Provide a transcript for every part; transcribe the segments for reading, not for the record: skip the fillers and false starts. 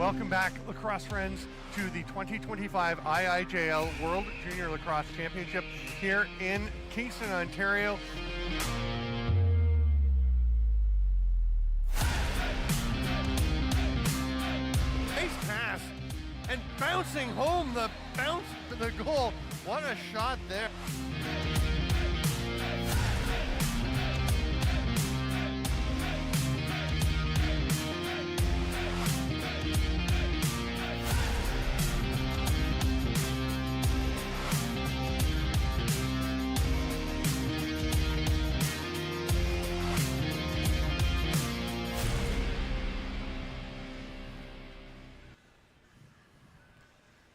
Welcome back, lacrosse friends, to the 2025 IIJL World Junior Lacrosse Championship here in Kingston, Ontario. Nice pass and bouncing home, the bounce to the goal. What a shot there.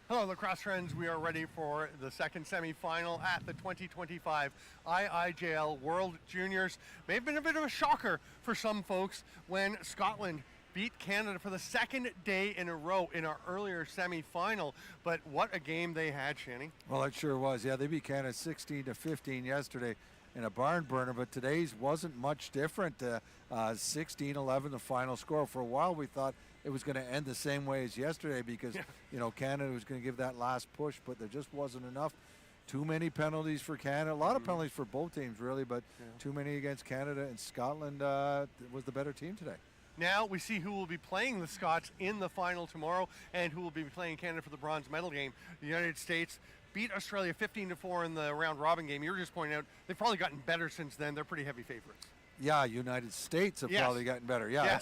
Hello, lacrosse friends. We are ready for the second semifinal at the 2025 IIJL World Juniors. May have been a bit of a shocker for some folks when Scotland beat Canada for the second day in a row in our earlier semifinal. But what a game they had, Shanny. Well, it sure was. Yeah, they beat Canada 16-15 yesterday in a barn burner, but today's wasn't much different. 16-11 the final score. For a while we thought it was going to end the same way as yesterday because Canada was going to give that last push, but there just wasn't enough. Too many penalties for Canada. A lot of penalties for both teams really, but too many against Canada, and Scotland was the better team today. Now we see who will be playing the Scots in the final tomorrow and who will be playing Canada for the bronze medal game. The United States beat Australia 15-4 in the round robin game. You were just pointing out they've probably gotten better since then. They're pretty heavy favorites. Yeah, United States have probably gotten better. Yeah,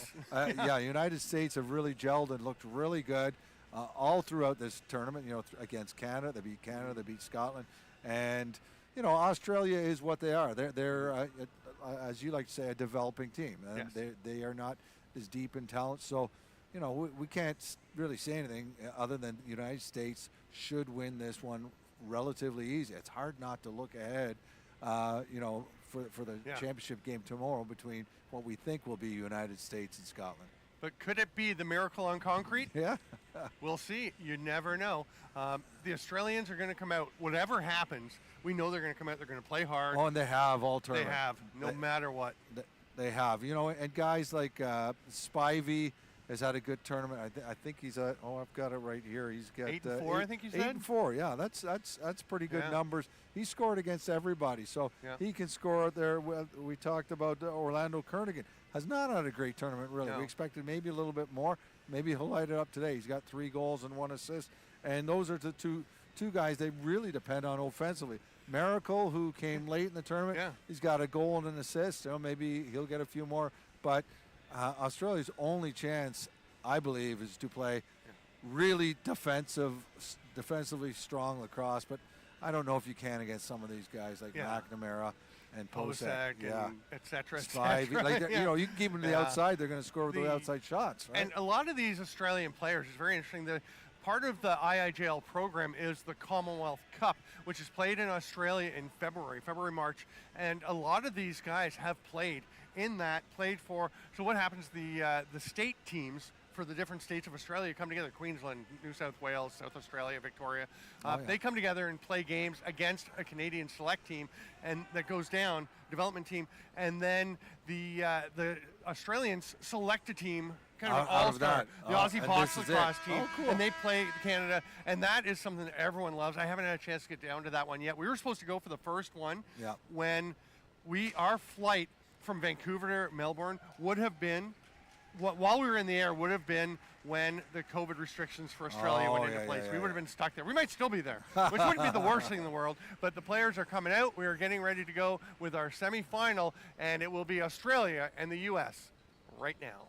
United States have really gelled and looked really good all throughout this tournament. Against Canada, they beat Canada, they beat Scotland, and Australia is what they are. They're as you like to say, a developing team. They are not as deep in talent, so we can't really say anything other than the United States should win this one relatively easy. It's hard not to look ahead, for the championship game tomorrow between what we think will be United States and Scotland. But could it be the miracle on concrete? Yeah. We'll see. You never know. The Australians are going to come out. Whatever happens, we know they're going to come out. They're going to play hard. Oh, and they have all tournament. They have, no matter what. They have. And guys like Spivey has had a good tournament. I think he's I've got it right here. He's got 8-4. I think you said 8-4. Yeah, that's pretty good numbers. He scored against everybody, so he can score out there. We talked about Orlando Kernigan. Has not had a great tournament really. We expected maybe a little bit more. Maybe he'll light it up today. He's got 3 goals and 1 assist, and those are the two guys they really depend on offensively. Miracle, who came late in the tournament, he's got a goal and an assist. Maybe he'll get a few more, but Australia's only chance, I believe, is to play really defensively strong lacrosse. But I don't know if you can against some of these guys like McNamara and Posek, and et cetera. You can keep them to the outside; they're going to score with the outside shots. Right? And a lot of these Australian players is very interesting. Part of the IIJL program is the Commonwealth Cup, which is played in Australia in February, March, and a lot of these guys have played in that, for. So what happens, the state teams for the different states of Australia come together, Queensland, New South Wales, South Australia, Victoria. They come together and play games against a Canadian select team, and that goes down, development team, and then the Australians select a team, kind of an all-star, the Aussie Box Lacrosse team, and they play Canada, and that is something that everyone loves. I haven't had a chance to get down to that one yet. We were supposed to go for the first one when our flight from Vancouver to Melbourne would have been, while we were in the air, would have been when the COVID restrictions for Australia went into place. We would have been stuck there. We might still be there, which wouldn't be the worst thing in the world, but the players are coming out. We are getting ready to go with our semifinal, and it will be Australia and the U.S. right now.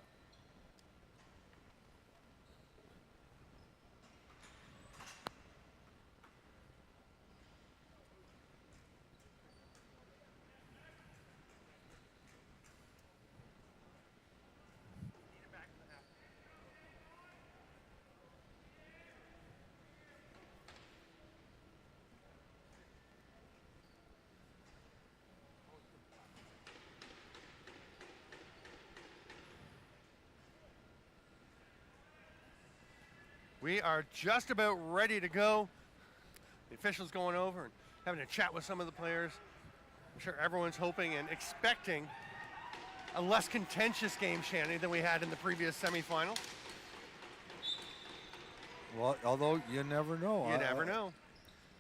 We are just about ready to go. The officials going over and having a chat with some of the players. I'm sure everyone's hoping and expecting a less contentious game, Shannon, than we had in the previous semifinal. Well, although you never know. You never know.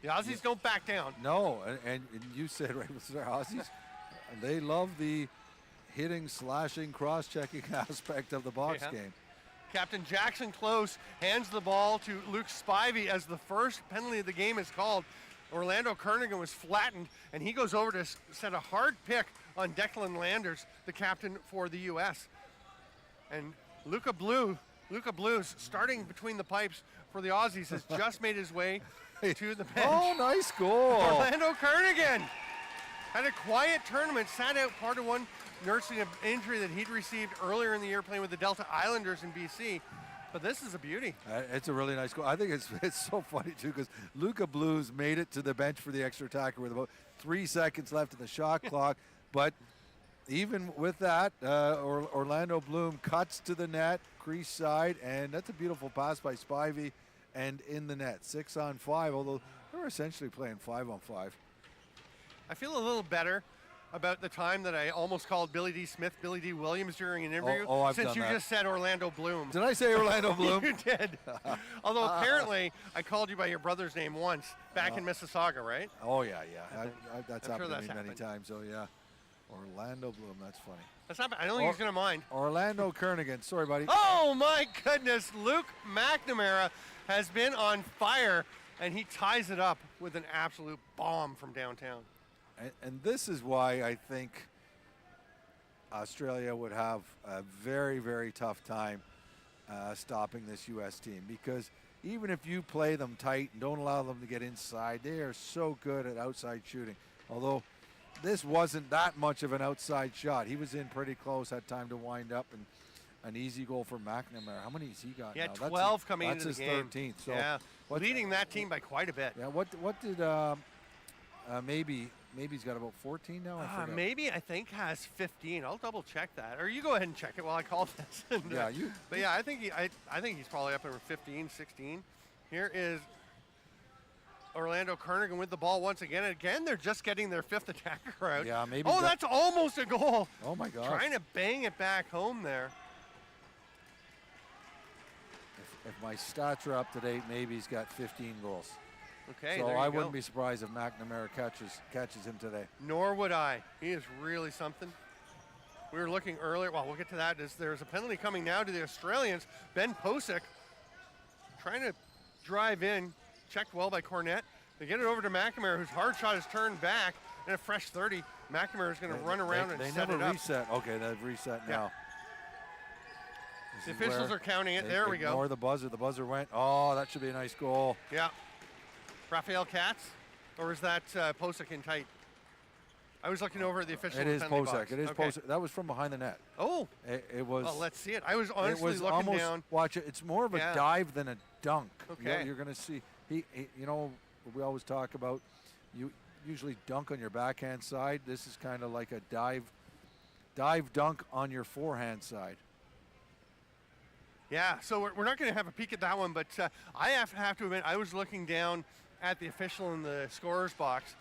The Aussies don't back down. No, and you said right, Mr. Aussies, they love the hitting, slashing, cross-checking aspect of the box game. Captain Jackson Close hands the ball to Luke Spivey as the first penalty of the game is called. Orlando Kernigan was flattened, and he goes over to set a hard pick on Declan Landers, the captain for the U.S. And Luca Blues, starting between the pipes for the Aussies, has just made his way to the bench. Oh, nice goal. Orlando Kernigan had a quiet tournament, sat out part of one, nursing an injury that he'd received earlier in the year playing with the Delta Islanders in BC. But this is a beauty. It's a really nice goal. I think it's so funny, too, because Luca Blues made it to the bench for the extra attacker with about 3 seconds left in the shot clock. But even with that, Orlando Bloom cuts to the net, crease side, and that's a beautiful pass by Spivey and in the net. 6-on-5, although they were essentially playing 5-on-5. I feel a little better about the time that I almost called Billy D. Smith Billy D. Williams during an interview, since you just said Orlando Bloom. Did I say Orlando Bloom? You did. Although apparently I called you by your brother's name once back in Mississauga, right? Oh, yeah. That's happened sure to me many times, so yeah. Orlando Bloom, that's funny. That's not, I don't think he's going to mind. Orlando Kernigan, sorry, buddy. Oh, my goodness. Luke McNamara has been on fire, and he ties it up with an absolute bomb from downtown. And this is why I think Australia would have a very, very tough time stopping this U.S. team, because even if you play them tight and don't allow them to get inside, they are so good at outside shooting. Although this wasn't that much of an outside shot. He was in pretty close, had time to wind up, and an easy goal for McNamara. How many has he got now? 12 coming into the game. That's his 13th. So yeah, leading that team by quite a bit. Yeah, what did maybe he's got about 14 now? Maybe I think has 15. I'll double check that. Or you go ahead and check it while I call this. But yeah, I think he's probably up over 15, 16. Here is Orlando Kernigan with the ball once again. And again, they're just getting their fifth attacker out. Yeah, maybe. Oh, that's almost a goal. Oh my God. Trying to bang it back home there. If my stats are up to date, maybe he's got 15 goals. Okay, so I wouldn't be surprised if McNamara catches him today. Nor would I. He is really something. We were looking earlier. Well, we'll get to that. There's a penalty coming now to the Australians. Ben Posick trying to drive in. Checked well by Cornett. They get it over to McNamara, whose hard shot is turned back. And a fresh 30. McNamara is going to run around and set it up. They never reset. Okay, they've reset now. The officials are counting it. There we go. Ignore the buzzer. The buzzer went. Oh, that should be a nice goal. Yeah. Rafael Katz? Or is that Posick in tight? I was looking over at the official. It is Posick. It is Posick. That was from behind the net. Oh. It was. Well, let's see it. I was honestly looking almost, down. Watch it. It's more of a dive than a dunk. Okay. You're going to see. He, you know, we always talk about you usually dunk on your backhand side. This is kind of like a dive dunk on your forehand side. Yeah, so we're not going to have a peek at that one, but I have to admit, I was looking down at the official in the scorer's box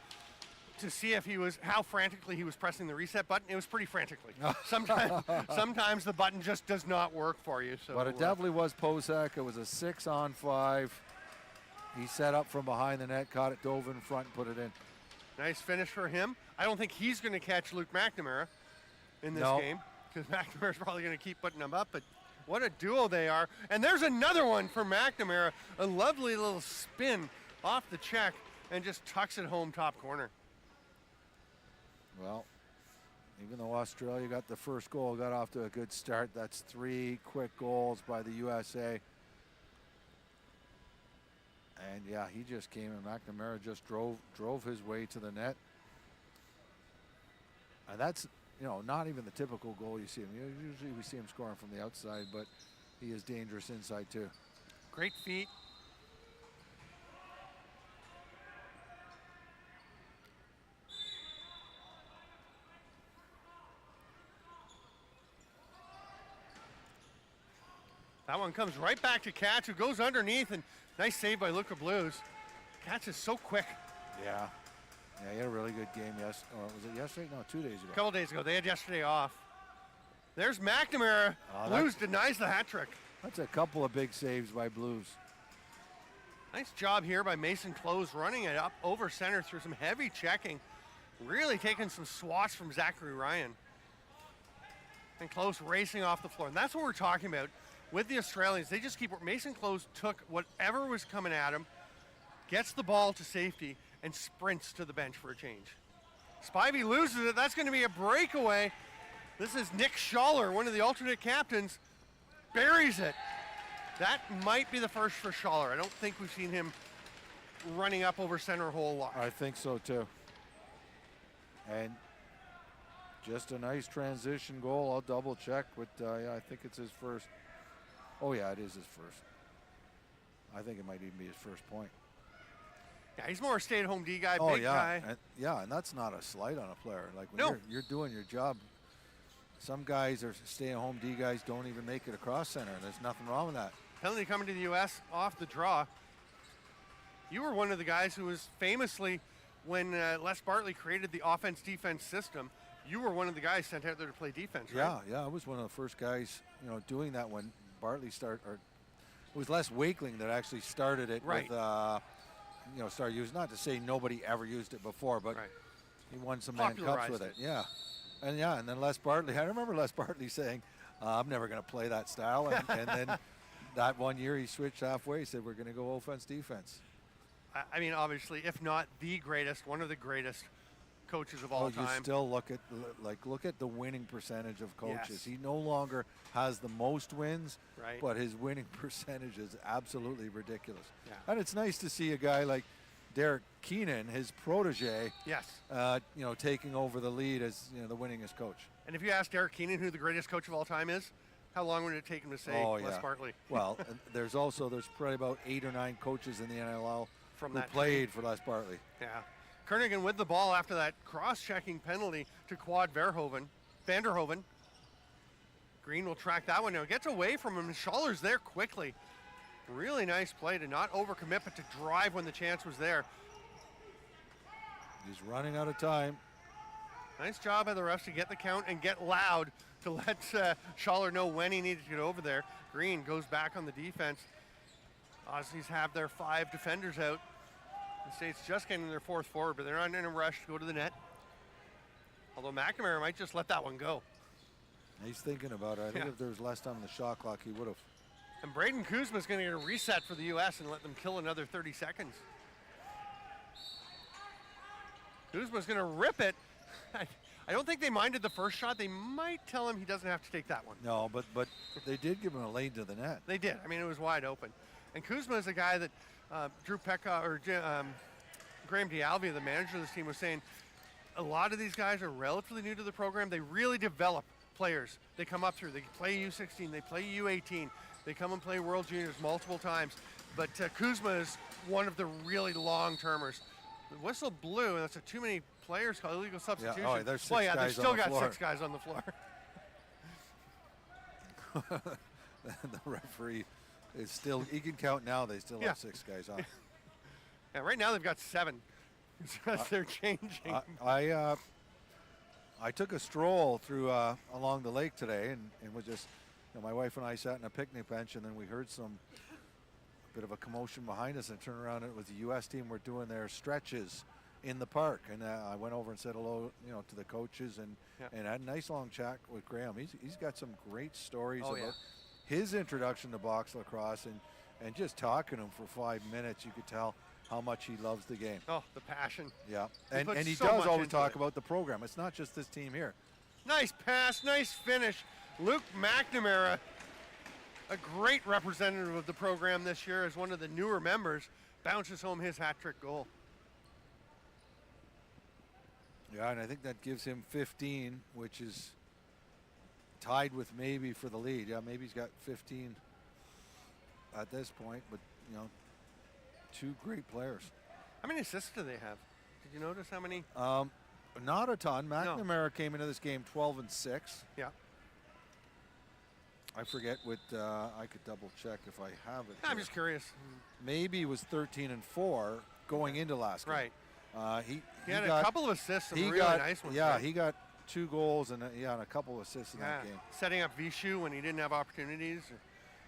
to see if how frantically he was pressing the reset button. It was pretty frantically. Sometimes the button just does not work for you. So, but it definitely was Posick. It was a 6-on-5. He set up from behind the net, caught it, dove in front, and put it in. Nice finish for him. I don't think he's going to catch Luke McNamara in this game, because McNamara's probably going to keep putting him up, but what a duo they are. And there's another one for McNamara. A lovely little spin off the check and just tucks it home top corner. Well, even though Australia got the first goal, got off to a good start, that's 3 quick goals by the USA. And yeah, he just came and McNamara just drove his way to the net. And that's, you know, not even the typical goal you see him. Usually we see him scoring from the outside, but he is dangerous inside too. Great feet. That one comes right back to Katz, who goes underneath, and nice save by Luca Blues. Katz is so quick. Yeah. Yeah, he had a really good game. Yes. Or was it yesterday? No, 2 days ago. A couple days ago. They had yesterday off. There's McNamara. Blues denies the hat trick. That's a couple of big saves by Blues. Nice job here by Mason Close, running it up over center through some heavy checking. Really taking some swats from Zachary Ryan. And Close racing off the floor. And that's what we're talking about with the Australians. They just keep, Mason Close took whatever was coming at him, gets the ball to safety, and sprints to the bench for a change. Spivey loses it. That's going to be a breakaway. This is Nick Schaller, one of the alternate captains, buries it. That might be the first for Schaller. I don't think we've seen him running up over center a whole lot. I think so too. And just a nice transition goal. I'll double check, but yeah, I think it's his first. Oh yeah, it is his first. I think it might even be his first point. Yeah, he's more a stay-at-home D guy, big guy. And that's not a slight on a player. Like when you're doing your job, some guys are stay-at-home D guys don't even make it across center, and there's nothing wrong with that. Penalty coming to the U.S. off the draw. You were one of the guys who was famously, when Les Bartley created the offense-defense system, you were one of the guys sent out there to play defense, right? Yeah, I was one of the first guys, doing that when Bartley started. Or it was Les Wakeling that actually started it. Right. With, started using. Not to say nobody ever used it before, but he won some Man Cups with it. Yeah, and then Les Bartley. I remember Les Bartley saying, "I'm never going to play that style," and then that one year he switched halfway. He said, "We're going to go offense-defense." I mean, obviously, if not the greatest, one of the greatest coaches of all time. You still look at the winning percentage of coaches. Yes. He no longer has the most wins, right, but his winning percentage is absolutely ridiculous. Yeah. And it's nice to see a guy like Derek Keenan, his protege, yes, taking over the lead as the winningest coach. And if you ask Derek Keenan who the greatest coach of all time is, how long would it take him to say Les Bartley? Well, there's probably about 8 or 9 coaches in the NLL from who that played for Les Bartley. Yeah. Kernaghan with the ball after that cross-checking penalty to Quad Vanderhoven. Green will track that one now. Gets away from him. Schaller's there quickly. Really nice play to not overcommit, but to drive when the chance was there. He's running out of time. Nice job by the refs to get the count and get loud to let Schaller know when he needed to get over there. Green goes back on the defense. Aussies have their 5 defenders out. The States just getting their 4th forward, but they're not in a rush to go to the net. Although McNamara might just let that one go. He's thinking about it. I think if there was less time on the shot clock, he would have. And Braden Kuzma's going to get a reset for the U.S. and let them kill another 30 seconds. Kuzma's going to rip it. I don't think they minded the first shot. They might tell him he doesn't have to take that one. No, but they did give him a lane to the net. They did. I mean, it was wide open. And Kuzma is a guy that Drew Pekka or Graham D'Alvia, the manager of this team, was saying a lot of these guys are relatively new to the program. They really develop players. They come up through. They play U16. They play U18. They come and play World Juniors multiple times. But Kuzma is one of the really long-termers. The whistle blew, and that's too many players called illegal substitution. Yeah, there's 6 guys they've still on the got floor. 6 guys on the floor. The referee is still, he can count now, they still have 6 guys on. Yeah, right now they've got 7. They're changing. I took a stroll through along the lake today, and was just, my wife and I sat on a picnic bench, and then we heard a bit of a commotion behind us, and turned around, and it was the U.S. team were doing their stretches in the park, and I went over and said hello, to the coaches, and had a nice long chat with Graham. He's got some great stories about his introduction to box lacrosse, and just talking to him for 5 minutes, you could tell how much he loves the game. Oh, the passion. Yeah, and he so does much always into talk it. about the program. It's not just this team here. Nice pass, nice finish. Luke McNamara, a great representative of the program this year as one of the newer members, bounces home his hat-trick goal. Yeah, and I think that gives him 15, which is tied with maybe for the lead. Yeah, maybe he's got 15 at this point, but 2 great players. How many assists do they have? Did you notice how many? Not a ton. McNamara came into this game 12 and 6. Yeah. I forget what, I could double check if I have it. I'm here. just curious. Maybe he was 13 and 4 going into last game. Right. He had got a couple of assists, some really nice ones. Yeah, he got 2 goals and a couple of assists in that game. Setting up Vishu when he didn't have opportunities.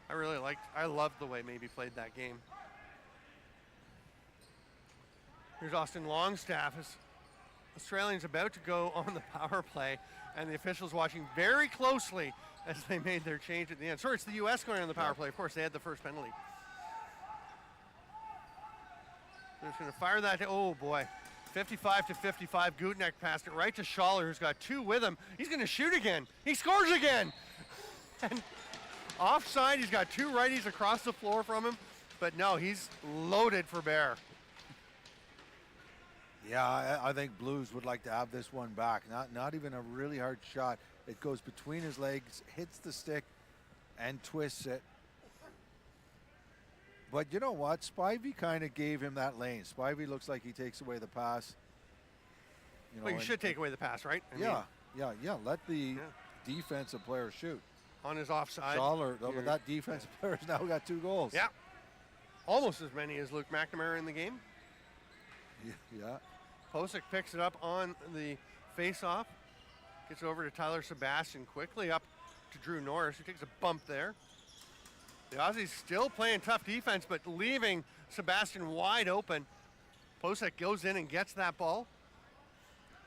I loved the way maybe played that game. Here's Austin Longstaff. His Australians about to go on the power play, and the officials watching very closely as they made their change at the end. Sorry, it's the U.S. going on the power play. Of course, they had the first penalty. They're just going to fire that. Oh, boy. 55-55. Gutenek passed it right to Schaller, who's got 2 with him. He's going to shoot again. He scores again. And offside, he's got 2 righties across the floor from him. But no, he's loaded for bear. Yeah, I think Blues would like to have this one back. Not even a really hard shot. It goes between his legs, hits the stick, and twists it. But you know what? Spivey kind of gave him that lane. Spivey looks like he takes away the pass. You know, well, you should take away the pass, right? Yeah. Let the defensive player shoot. On his offside. Schaller, but that defensive player's now got 2 goals. Yeah. Almost as many as Luke McNamara in the game. Yeah. Posick picks it up on the face-off. Gets over to Tyler Sebastian quickly up to Drew Norris, who takes a bump there. The Aussies still playing tough defense, but leaving Sebastian wide open. Posick goes in and gets that ball.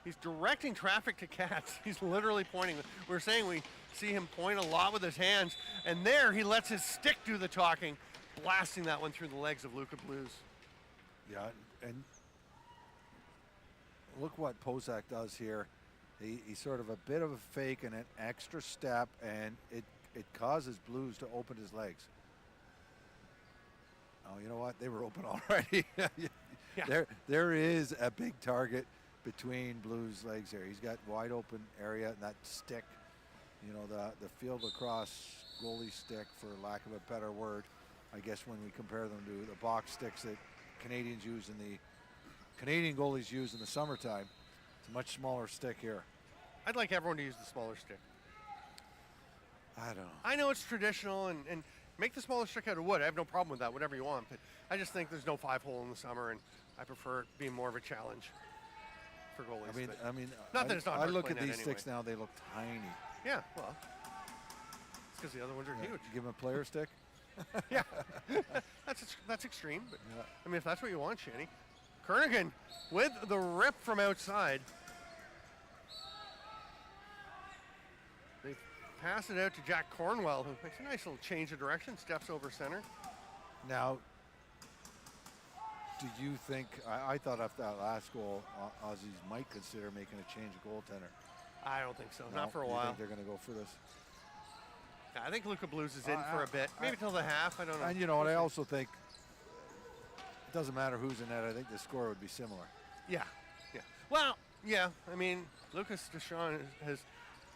He's directing traffic to Katz. He's literally pointing. We're saying we see him point a lot with his hands, and there he lets his stick do the talking, blasting that one through the legs of Luka Blues. Yeah, and look what Posick does here. He's sort of a bit of a fake and an extra step, and it causes Blues to open his legs. Oh, you know what? They were open already. Yeah. There is a big target between Blues' legs there. He's got wide open area, and that stick, you know, the field across goalie stick, for lack of a better word, I guess when we compare them to the box sticks that Canadians use and the Canadian goalies use in the summertime. It's a much smaller stick here. I'd like everyone to use the smaller stick. I don't know. I know it's traditional, and make the smaller stick out of wood. I have no problem with that, whatever you want. But I just think there's no 5-hole in the summer, and I prefer it being more of a challenge for goalies. I mean, not that it's not. I look at these anyway. sticks now; they look tiny. Yeah, well, it's because the other ones are huge. Give them a player stick. Yeah, that's extreme. But I mean, if that's what you want, Shanny. Kernaghan with the rip from outside. They pass it out to Jack Cornwell, who makes a nice little change of direction, steps over center. Now, do you think, I thought after that last goal, Aussies might consider making a change of goaltender? I don't think so, No? not for a You while. think they're going to go for this? Yeah, I think Luka Blues is in for a bit, maybe till the half, I don't know. And you know what, I also think it doesn't matter who's in net. I think the score would be similar. Yeah. Well, yeah, I mean, Lucas Deshawn has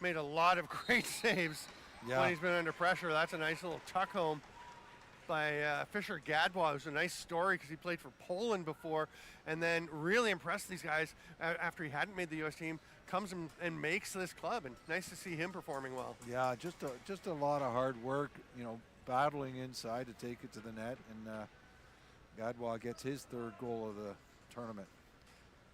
made a lot of great saves when he's been under pressure. That's a nice little tuck home by Fisher Gadbois. It was a nice story because he played for Poland before and then really impressed these guys after he hadn't made the U.S. team, comes and makes this club, and nice to see him performing well. Yeah, just a lot of hard work, you know, battling inside to take it to the net, and Gadbois gets his 3rd goal of the tournament.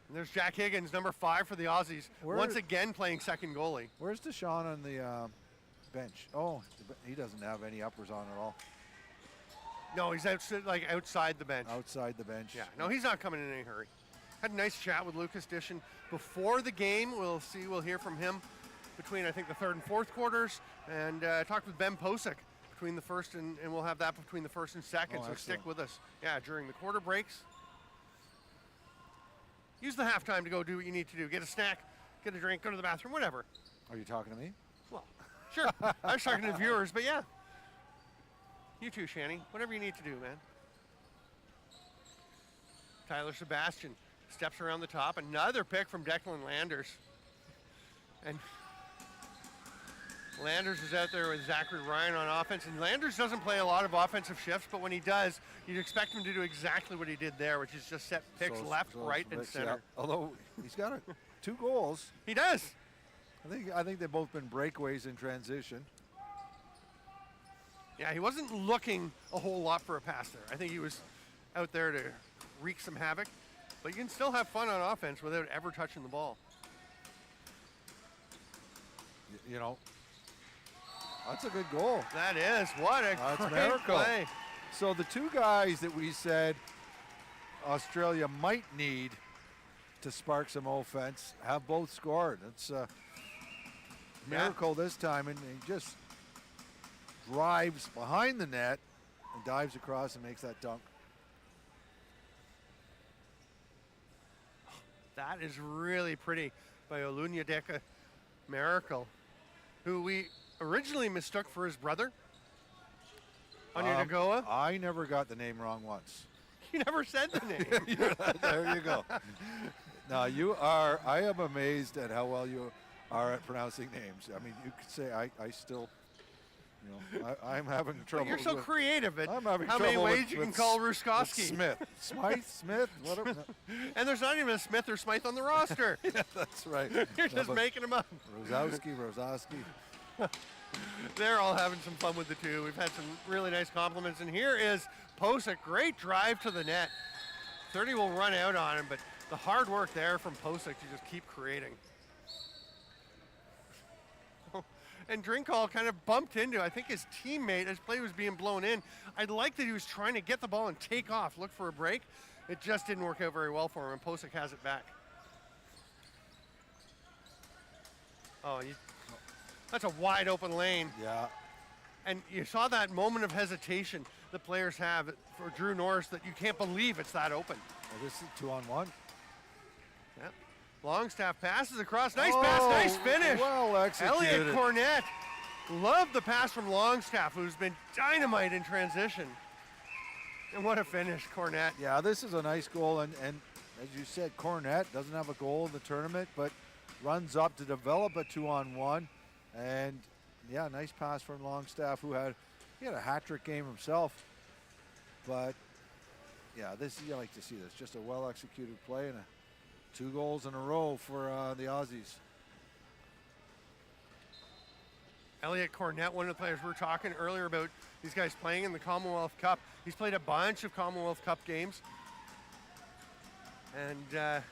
And there's Jack Higgins, number 5 for the Aussies, once again playing second goalie. Where's Deshawn on the bench? Oh, he doesn't have any uppers on at all. No, he's outside the bench. Outside the bench. Yeah, no, he's not coming in any hurry. Had a nice chat with Lucas Dishon before the game. We'll hear from him between, I think, the 3rd and 4th quarters, and talked with Ben Posick between the first and we'll have that between the 1st and 2nd. So excellent. stick with us. Yeah, during the quarter breaks. Use the halftime to go do what you need to do. Get a snack, get a drink, go to the bathroom, whatever. Are you talking to me? Well, sure. I was talking to the viewers, but yeah. You too, Shanny. Whatever you need to do, man. Tyler Sebastian steps around the top. Another pick from Declan Landers. And Landers is out there with Zachary Ryan on offense. And Landers doesn't play a lot of offensive shifts, but when he does, you'd expect him to do exactly what he did there, which is just set picks left, right, and center. Yeah. Although he's got 2 goals. He does. I think they've both been breakaways in transition. Yeah, he wasn't looking a whole lot for a pass there. I think he was out there to wreak some havoc. But you can still have fun on offense without ever touching the ball. You know, that's a good goal. That is. What a great miracle. play. So the 2 guys that we said Australia might need to spark some offense, have both scored. It's a miracle this time, and he just drives behind the net and dives across and makes that dunk. That is really pretty by Olunyedeka Miracle, who we originally mistook for his brother, Onyedegoa. I never got the name wrong once. You never said the name. There you go. Now I am amazed at how well you are at pronouncing names. I mean, you could say I still, I'm having trouble. You're so creative at I'm having how many ways you can call Ruskowski. Smith, whatever. And there's not even a Smith or Smythe on the roster. Yeah, that's right. You're just making them up. Rosowski. They're all having some fun with the two. We've had some really nice compliments. And here is Posick. Great drive to the net. 30 will run out on him, but the hard work there from Posick to just keep creating. And Drinkall kind of bumped into, I think, his teammate as play was being blown in. I like that he was trying to get the ball and take off, look for a break. It just didn't work out very well for him, and Posick has it back. Oh, that's a wide open lane. Yeah. And you saw that moment of hesitation the players have for Drew Norris that you can't believe it's that open. Well, this is 2-on-1. Yep. Longstaff passes across. Nice pass, nice finish. Well executed. Elliot Cornett. Love the pass from Longstaff, who's been dynamite in transition. And what a finish, Cornett. Yeah, this is a nice goal. And as you said, Cornett doesn't have a goal in the tournament, but runs up to develop a 2-on-1. And yeah, nice pass from Longstaff, who had a hat-trick game himself. But yeah, you like to see this. Just a well-executed play and 2 goals in a row for the Aussies. Elliot Cornett, one of the players we were talking earlier about these guys playing in the Commonwealth Cup. He's played a bunch of Commonwealth Cup games. And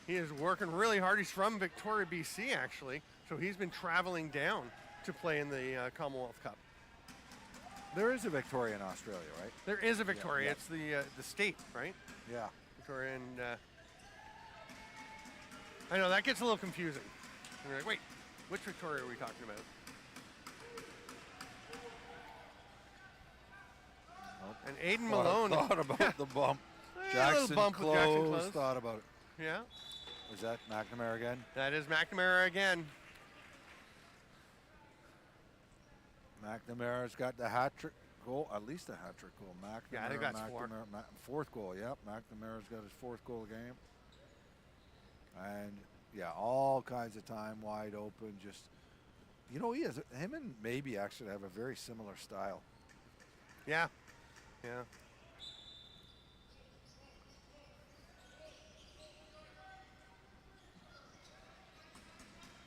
he is working really hard. He's from Victoria, BC, actually. So he's been traveling down to play in the Commonwealth Cup. There is a Victoria in Australia, right? There is a Victoria. Yeah, yeah. It's the state, right? Yeah. Victoria, and I know that gets a little confusing. You're like, wait, which Victoria are we talking about? Nope. And Aiden Malone thought about the bump. Jackson Close thought about it. Yeah. Was that McNamara again? That is McNamara again. McNamara's got the hat-trick goal, at least a hat-trick goal. McNamara, yeah, I think that's 4. Fourth goal, yep. McNamara's got his 4th goal of the game. And yeah, all kinds of time wide open. Just, him and maybe actually have a very similar style. Yeah, yeah.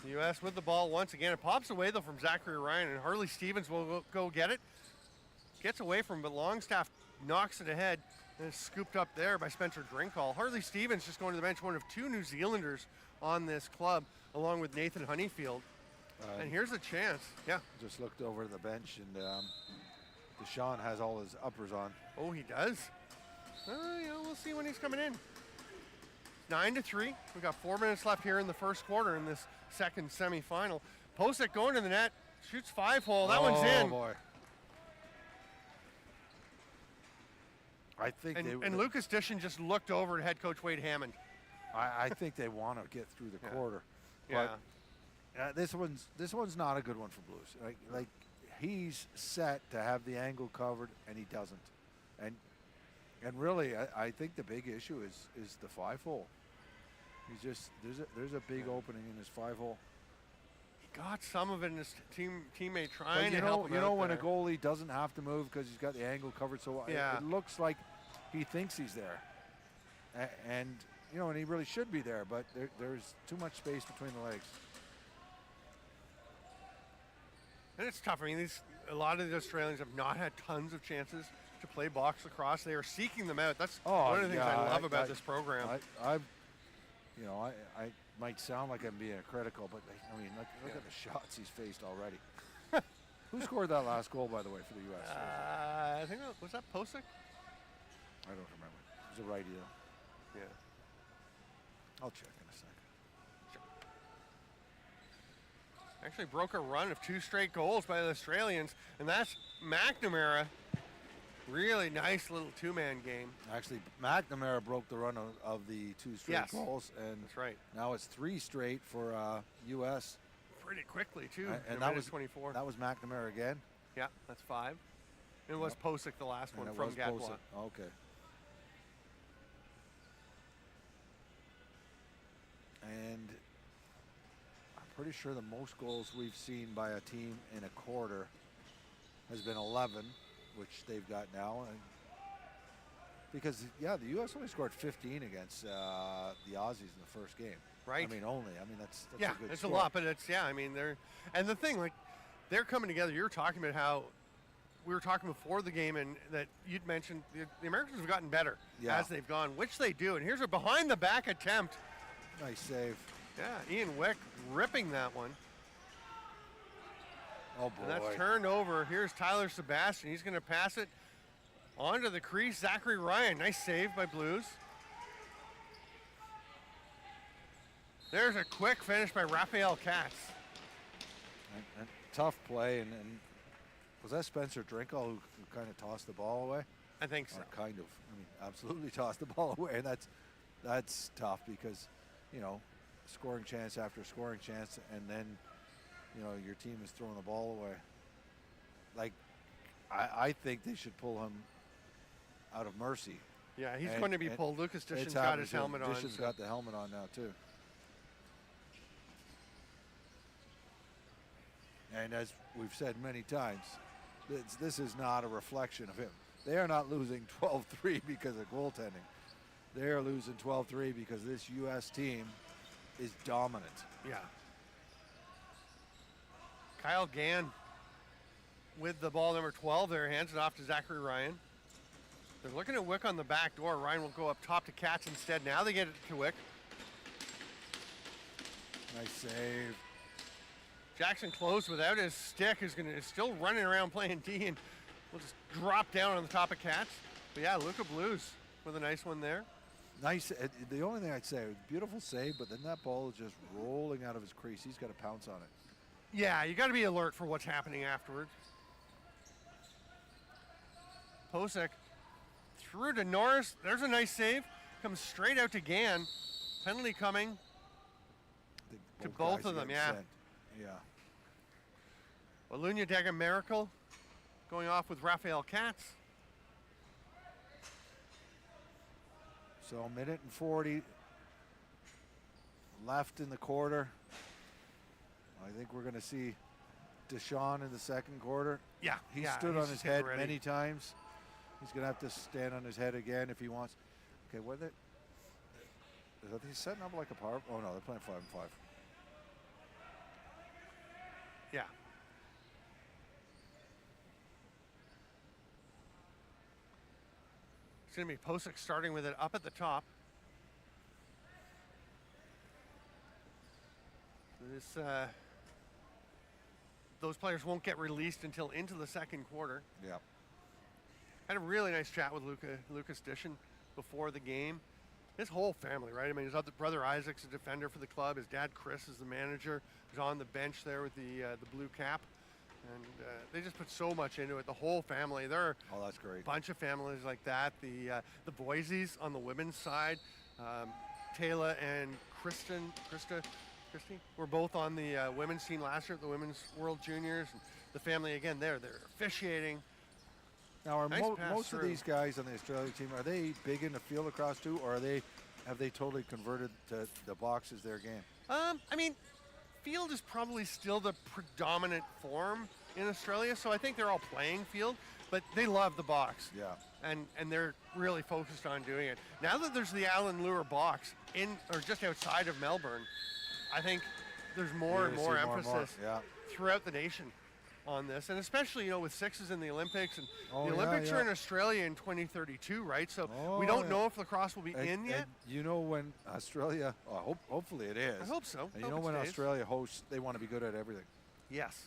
The U.S. with the ball once again. It pops away, though, from Zachary Ryan, and Harley Stevens will go get it. Gets away from it, but Longstaff knocks it ahead, and it's scooped up there by Spencer Drinkall. Harley Stevens just going to the bench, one of 2 New Zealanders on this club, along with Nathan Honeyfield. And here's a chance. Yeah. Just looked over to the bench, and Deshaun has all his uppers on. Oh, he does? We'll see when he's coming in. 9-3. We've got 4 minutes left here in the first quarter in this second semifinal. Posick going to the net, shoots 5-hole. That one's in. Oh, boy. I think and Lucas Dishon just looked over at head coach Wade Hammond. I think they want to get through the quarter. Yeah. But this one's not a good one for Blues. Like he's set to have the angle covered, and he doesn't. And really, I think the big issue is the 5-hole. He's just there's a big opening in his 5-hole. He got some of it in his teammate trying to help him out. You know when there. a goalie doesn't have to move because he's got the angle covered, so it looks like he thinks he's there. And he really should be there, but there's too much space between the legs. And it's tough. I mean, a lot of the Australians have not had tons of chances to play box lacrosse. They are seeking them out. That's one of the things I love about this program. I might sound like I'm being critical, but look at the shots he's faced already. Who scored that last goal, by the way, for the U.S.? I think was that Posick? I don't remember. He's a righty, though. Yeah. I'll check in a second. Actually broke a run of 2 straight goals by the Australians, and that's McNamara. Really nice little 2-man game. Actually, McNamara broke the run of the 2 straight goals, and that's right. Now it's 3 straight for U.S. Pretty quickly too. And that was 24. That was McNamara again. Yeah, that's 5. It was Posick the last one from Gadbois. Okay. And I'm pretty sure the most goals we've seen by a team in a quarter has been 11, which they've got now. And because, the U.S. only scored 15 against the Aussies in the first game. Right. I mean, only. I mean, that's a good it's score. a lot, but it's, I mean, and the thing, like, they're coming together. You're talking about how we were talking before the game, and that you'd mentioned the Americans have gotten better as they've gone, which they do. And here's a behind-the-back attempt. Nice save. Yeah, Ian Wick ripping that one. Oh, boy. And that's turned over. Here's Tyler Sebastian. He's going to pass it onto the crease. Zachary Ryan. Nice save by Blues. There's a quick finish by Raphael Katz. And tough play. And was that Spencer Drinkall who kind of tossed the ball away? I think so. Or kind of. I mean, absolutely tossed the ball away. And that's tough because, scoring chance after scoring chance, and then, your team is throwing the ball away. Like, I think they should pull him out of mercy. Yeah, he's going to be pulled. Lucas Dishon's got his helmet on. Dishon's got the helmet on now, too. And as we've said many times, this is not a reflection of him. They are not losing 12-3 because of goaltending. They are losing 12-3 because this U.S. team is dominant. Yeah. Kyle Gann with the ball, number 12 there, hands it off to Zachary Ryan. They're looking at Wick on the back door. Ryan will go up top to Katz instead. Now they get it to Wick. Nice save. Jackson closed without his stick. Is still running around playing D, and will just drop down on the top of Katz. But yeah, Luca Blues with a nice one there. Nice. The only thing I'd say, beautiful save, but then that ball is just rolling out of his crease. He's got to pounce on it. Yeah, you got to be alert for what's happening afterwards. Posick through to Norris. There's a nice save. Comes straight out to Gann. Penalty coming to both of them, yeah. Sent. Yeah. Walunya Dega Miracle going off with Raphael Katz. So a minute and 40 left in the quarter. I think we're going to see Deshaun in the second quarter. Yeah. He stood on his head many times. He's going to have to stand on his head again if he wants. Okay, what are they setting up like a power? Oh, no, they're playing 5-5. Yeah. It's going to be Posick starting with it up at the top. Those players won't get released until into the second quarter. Yeah. Had a really nice chat with Lucas Dishon before the game. His whole family, right? I mean, his other brother Isaac's a defender for the club. His dad Chris is the manager. He's on the bench there with the blue cap, and they just put so much into it. The whole family. There are that's great. A bunch of families like that. The Boise's on the women's side, Taylor and Christy were both on the women's team last year at the Women's World Juniors. And the family again they're officiating. Now, are nice most of these guys on the Australia team, are they big into field lacrosse too, or have they totally converted to the box as their game? I mean, field is probably still the predominant form in Australia, so I think they're all playing field, but they love the box. Yeah. And they're really focused on doing it. Now that there's the Alan Lure box in or just outside of Melbourne, I think there's more and more emphasis throughout the nation on this, and especially with sixes in the Olympics, and the Olympics are in Australia in 2032, right? So we don't know if lacrosse will be in yet. And when Australia, hopefully it is. I hope so. And when Australia hosts, they want to be good at everything. Yes.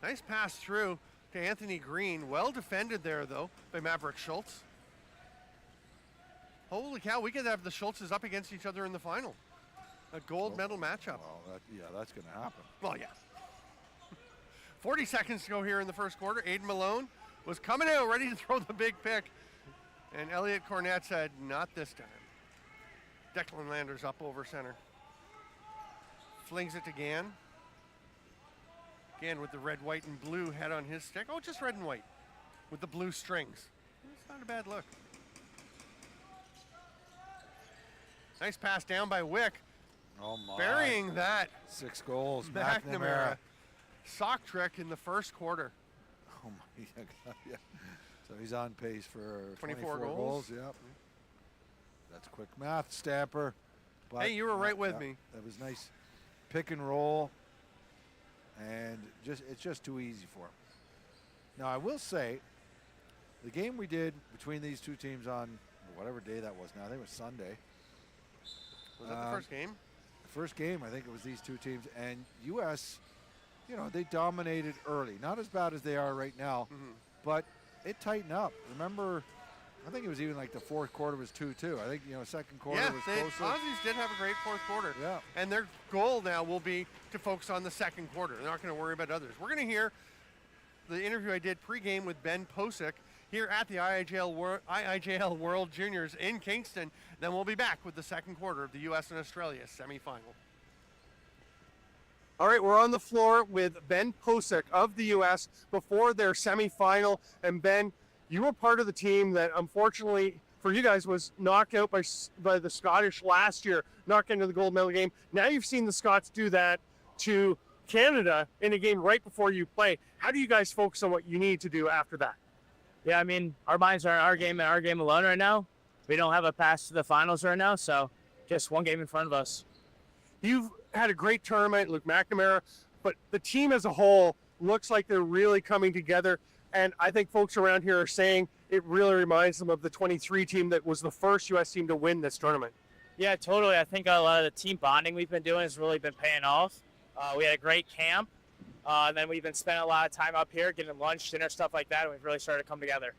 Nice pass through to Anthony Green. Well defended there though by Maverick Schultz. Holy cow, we could have the Schultzes up against each other in the final. A gold medal matchup. Well, that's going to happen. Well, yeah. 40 seconds to go here in the first quarter. Aiden Malone was coming out ready to throw the big pick. And Elliot Cornett said, not this time. Declan Landers up over center. Flings it to Gann. Gann with the red, white, and blue head on his stick. Oh, just red and white with the blue strings. It's not a bad look. Nice pass down by Wick. Oh my. Burying that. 6 goals. McNamara. Sock trick in the first quarter. Oh my God. Yeah. So he's on pace for 24 goals. Yep. That's quick math, Stamper. But hey, you were right with me. That was nice pick and roll. And it's just too easy for him. Now I will say, the game we did between these two teams on whatever day that was now, I think it was Sunday. Was that the first game? The first game, I think it was these two teams. And U.S., you know, they dominated early. Not as bad as they are right now, but it tightened up. Remember, I think it was even like the fourth quarter was 2-2. I think, you know, second quarter was closer. Aussies did have a great fourth quarter. Yeah. And their goal now will be to focus on the second quarter. They're not going to worry about others. We're going to hear the interview I did pregame with Ben Posick here at the IIJL World Juniors in Kingston. Then we'll be back with the second quarter of the U.S. and Australia semifinal. All right, we're on the floor with Ben Posick of the U.S. before their semifinal. And Ben, you were part of the team that unfortunately for you guys was knocked out by the Scottish last year, not getting to the gold medal game. Now you've seen the Scots do that to Canada in a game right before you play. How do you guys focus on what you need to do after that? Yeah, I mean, our minds are on our game and our game alone right now. We don't have a pass to the finals right now, so just one game in front of us. You've had a great tournament, Luke McNamara, but the team as a whole looks like they're really coming together. And I think folks around here are saying it really reminds them of the 23 team that was the first U.S. team to win this tournament. Yeah, totally. I think a lot of the team bonding we've been doing has really been paying off. We had a great camp. And then we've been spending a lot of time up here getting lunch, dinner, stuff like that, and we've really started to come together.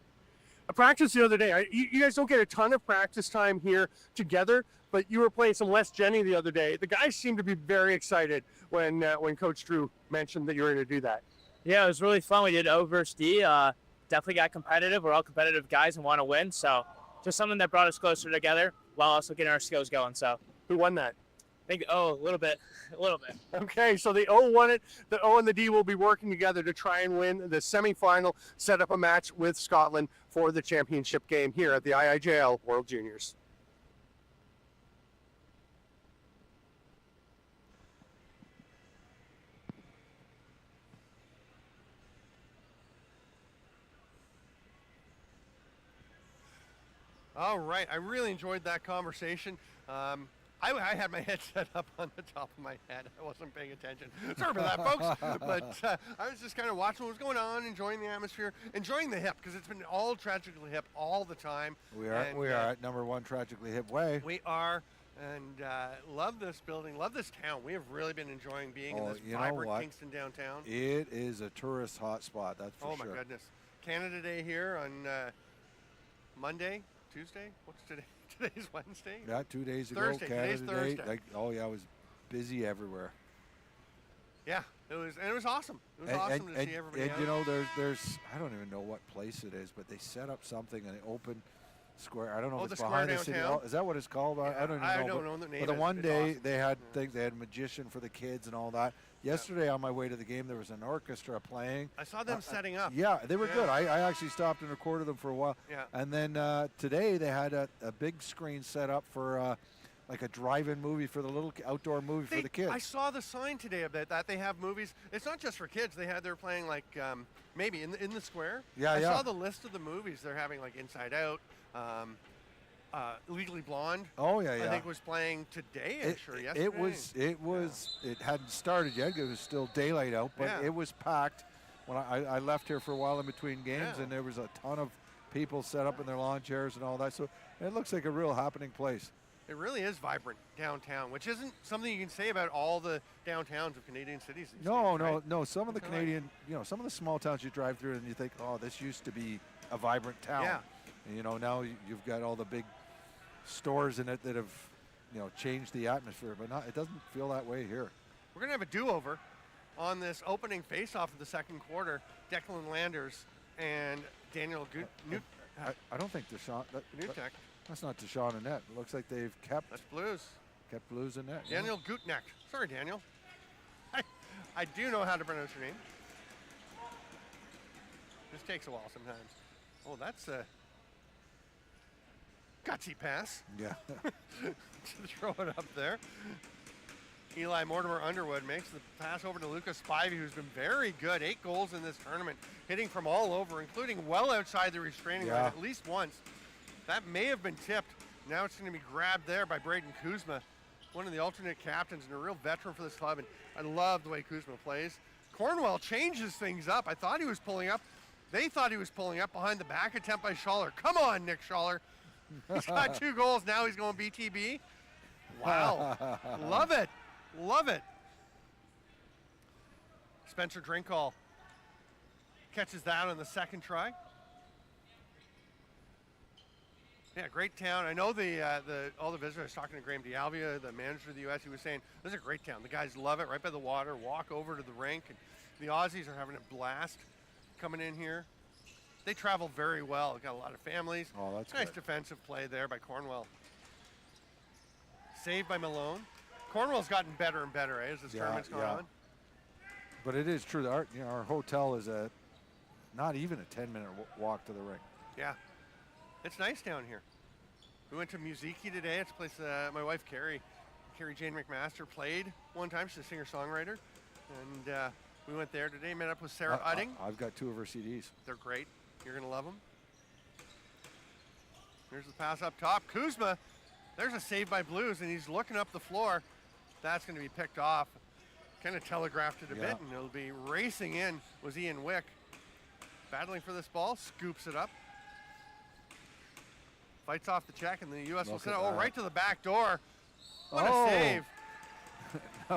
I practiced the other day. You guys don't get a ton of practice time here together, but you were playing some Les Jenny the other day. The guys seemed to be very excited when Coach Drew mentioned that you were going to do that. Yeah, it was really fun. We did O versus D. Definitely got competitive. We're all competitive guys and want to win, so just something that brought us closer together while also getting our skills going. So who won that? I think, a little bit. Okay, so the O won it. The O and the D will be working together to try and win the semifinal, set up a match with Scotland for the championship game here at the IIJL World Juniors. All right, I really enjoyed that conversation. I had my head set up on the top of my head. I wasn't paying attention. Sorry for that, folks. But I was just kind of watching what was going on, enjoying the atmosphere, enjoying the hip, because it's been all Tragically Hip all the time. We are at number 1 Tragically Hip Way. We are, and love this building, love this town. We have really been enjoying being in this vibrant Kingston downtown. It is a tourist hotspot, that's for sure. Oh, my goodness. Canada Day here on Monday, Tuesday? What's today? Today's Wednesday? Yeah, 2 days ago. Thursday. Canada Today's Thursday. Day. It was busy everywhere. Yeah, it was awesome. It was awesome to see everybody. And out. you know, there's I don't even know what place it is, but they set up something in the open square. I don't know if it's behind the city hall. Is that what it's called? Yeah, I don't even know. I don't know the name. But the one day awesome. they had things. They had a magician for the kids and all that. Yesterday on my way to the game, there was an orchestra playing. I saw them setting up. Yeah, they were good. I actually stopped and recorded them for a while. Yeah. And then today they had a big screen set up for like a drive-in movie for the little outdoor movie for the kids. I saw the sign today about that. They have movies. It's not just for kids. They're playing like maybe in the square. I saw the list of the movies they're having, like Inside Out. Legally Blonde. Oh yeah. I think was playing today. Yesterday. It hadn't started yet. It was still daylight out, but it was packed. When I left here for a while in between games, and there was a ton of people set up in their lawn chairs and all that. So it looks like a real happening place. It really is vibrant downtown, which isn't something you can say about all the downtowns of Canadian cities. No. Some of the Canadian, some of the small towns you drive through and you think, oh, this used to be a vibrant town. Yeah. And, now you've got all the big stores in it that have, changed the atmosphere, but it doesn't feel that way here. We're going to have a do-over on this opening face-off of the second quarter. Declan Landers and Daniel I don't think Deshaun. Gutek. That's not Deshaun in net. It looks like they've kept. That's Blues. Kept Blues in net. Daniel Gutek. Sorry, Daniel. I do know how to pronounce your name. This takes a while sometimes. Oh, that's a gutsy pass. Yeah. To throw it up there. Eli Mortimer Underwood makes the pass over to Lucas Spivey, who's been very good. 8 goals in this tournament, hitting from all over, including well outside the restraining line at least once. That may have been tipped. Now it's going to be grabbed there by Braden Kuzma, one of the alternate captains and a real veteran for this club. And I love the way Kuzma plays. Cornwell changes things up. I thought he was pulling up. They thought he was pulling up behind the back attempt by Schaller. Come on, Nick Schaller. He's got 2 goals. Now he's going BTB. Wow. Love it. Love it. Spencer Drinkall catches that on the second try. Yeah, great town. I know all the visitors. I was talking to Graham D'Alvia, the manager of the U.S. He was saying, this is a great town. The guys love it, right by the water, walk over to the rink. And the Aussies are having a blast coming in here. They travel very well. Got a lot of families. Oh, that's nice good. Defensive play there by Cornwell. Saved by Malone. Cornwell's gotten better and better as this tournament's gone on. But it is true. Our hotel is not even a 10-minute walk to the rink. Yeah. It's nice down here. We went to Musiki today. It's a place my wife, Carrie Jane McMaster, played one time. She's a singer-songwriter. And we went there today, met up with Sarah Udding. I've got 2 of her CDs. They're great. You're going to love them. Here's the pass up top. Kuzma, there's a save by Blues, and he's looking up the floor. That's going to be picked off. Kind of telegraphed it a bit, and it'll be racing in was Ian Wick. Battling for this ball, scoops it up. Fights off the check, and the U.S. will send it right to the back door. What a save.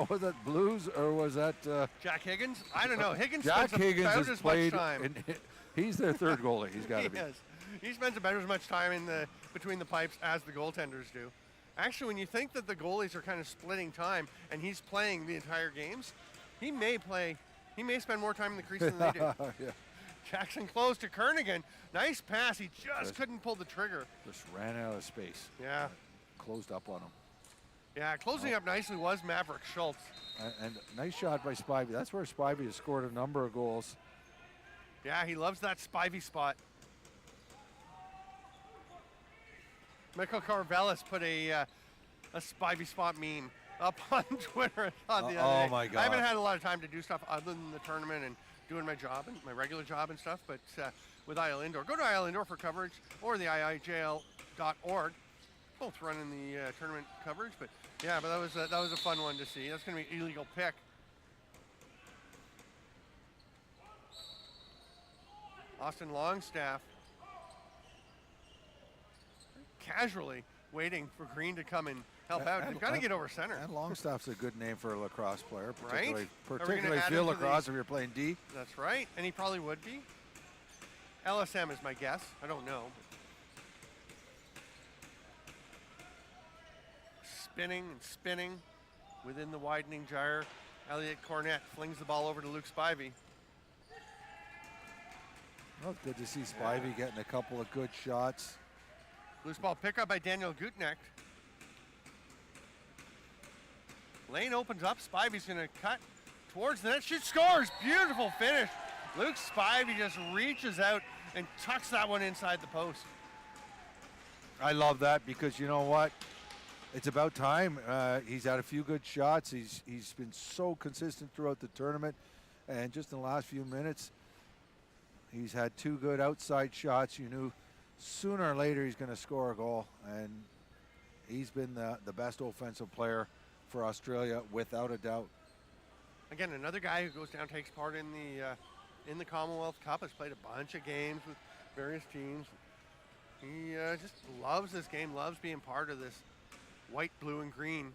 Was that Blues or was that Jack Higgins? I don't know. Higgins Jack spends Higgins about has as played much time. He's their third goalie. He's got to be. He spends about as much time between the pipes as the goaltenders do. Actually, when you think that the goalies are kind of splitting time and he's playing the entire games, he may spend more time in the crease than they do. Yeah. Jackson close to Kernigan. Nice pass. He just couldn't pull the trigger. Just ran out of space. Yeah. Closed up on him. Yeah, closing up nicely was Maverick Schultz. And nice shot by Spivey. That's where Spivey has scored a number of goals. Yeah, he loves that Spivey spot. Michael Carvelis put a Spivey spot meme up on Twitter the other day. Oh my God. I haven't had a lot of time to do stuff other than the tournament and doing my job and my regular job and stuff, but with IL Indoor. Go to IL Indoor for coverage or the IIJL.org. Both running the tournament coverage, but yeah, but that was a fun one to see. That's going to be an illegal pick. Austin Longstaff casually waiting for Green to come and help out. They've got to get over center. And Longstaff's a good name for a lacrosse player, right? Particularly field lacrosse if you're playing D. That's right, and he probably would be. LSM is my guess. I don't know. Spinning and spinning within the widening gyre. Elliot Cornett flings the ball over to Luke Spivey. Well, good to see Spivey getting a couple of good shots. Loose ball pickup by Daniel Gutek. Lane opens up. Spivey's going to cut towards the net. Shoot, scores. Beautiful finish. Luke Spivey just reaches out and tucks that one inside the post. I love that because you know what? It's about time. He's had a few good shots. He's been so consistent throughout the tournament. And just in the last few minutes, he's had 2 good outside shots. You knew sooner or later he's going to score a goal. And he's been the best offensive player for Australia without a doubt. Again, another guy who goes down, takes part in the Commonwealth Cup, has played a bunch of games with various teams. He just loves this game, loves being part of this white, blue, and green.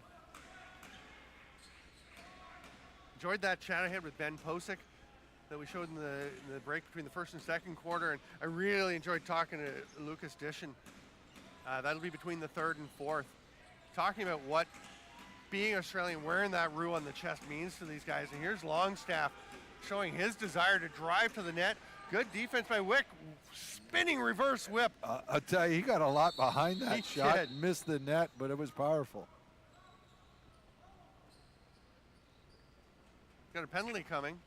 Enjoyed that chat I had with Ben Posick that we showed in the break between the first and second quarter, and I really enjoyed talking to Lucas Dishon. That'll be between the 3rd and 4th. Talking about what being Australian, wearing that rue on the chest means to these guys. And here's Longstaff showing his desire to drive to the net. Good defense by Wick. Spinning reverse whip. I'll tell you, he got a lot behind that He shot. did. Missed the net, but it was powerful. Got a penalty coming,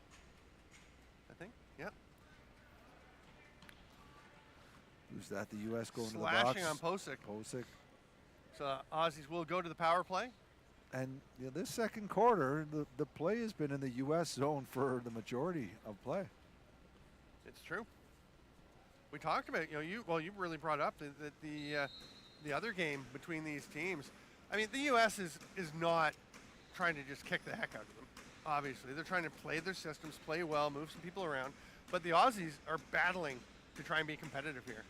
I think. Yep. Who's that? The U.S. going to the box? Slashing on Posick. Posick. So Aussies will go to the power play. And this second quarter, the play has been in the U.S. zone for the majority of play. It's true. We talked about, you really brought up the other game between these teams. I mean, the U.S. is not trying to just kick the heck out of them. Obviously, they're trying to play their systems, play well, move some people around. But the Aussies are battling to try and be competitive here.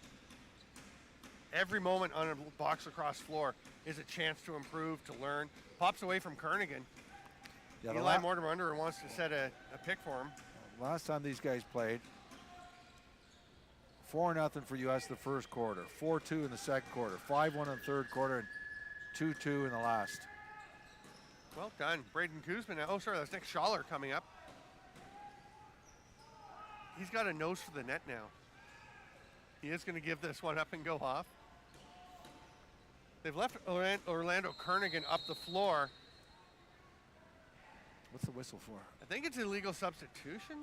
Every moment on a box lacrosse floor is a chance to improve, to learn. Pops away from Kernaghan. Yeah, Eli Mortimer under and wants to set a pick for him. Last time these guys played, 4-0 for U.S. the first quarter, 4-2 in the second quarter, 5-1 in the third quarter, and 2-2 in the last. Well done. Braden Kuzman. Oh, sorry, that's Nick Schaller coming up. He's got a nose for the net now. He is going to give this one up and go off. They've left Orlando Kernaghan up the floor. What's the whistle for? I think it's illegal substitution.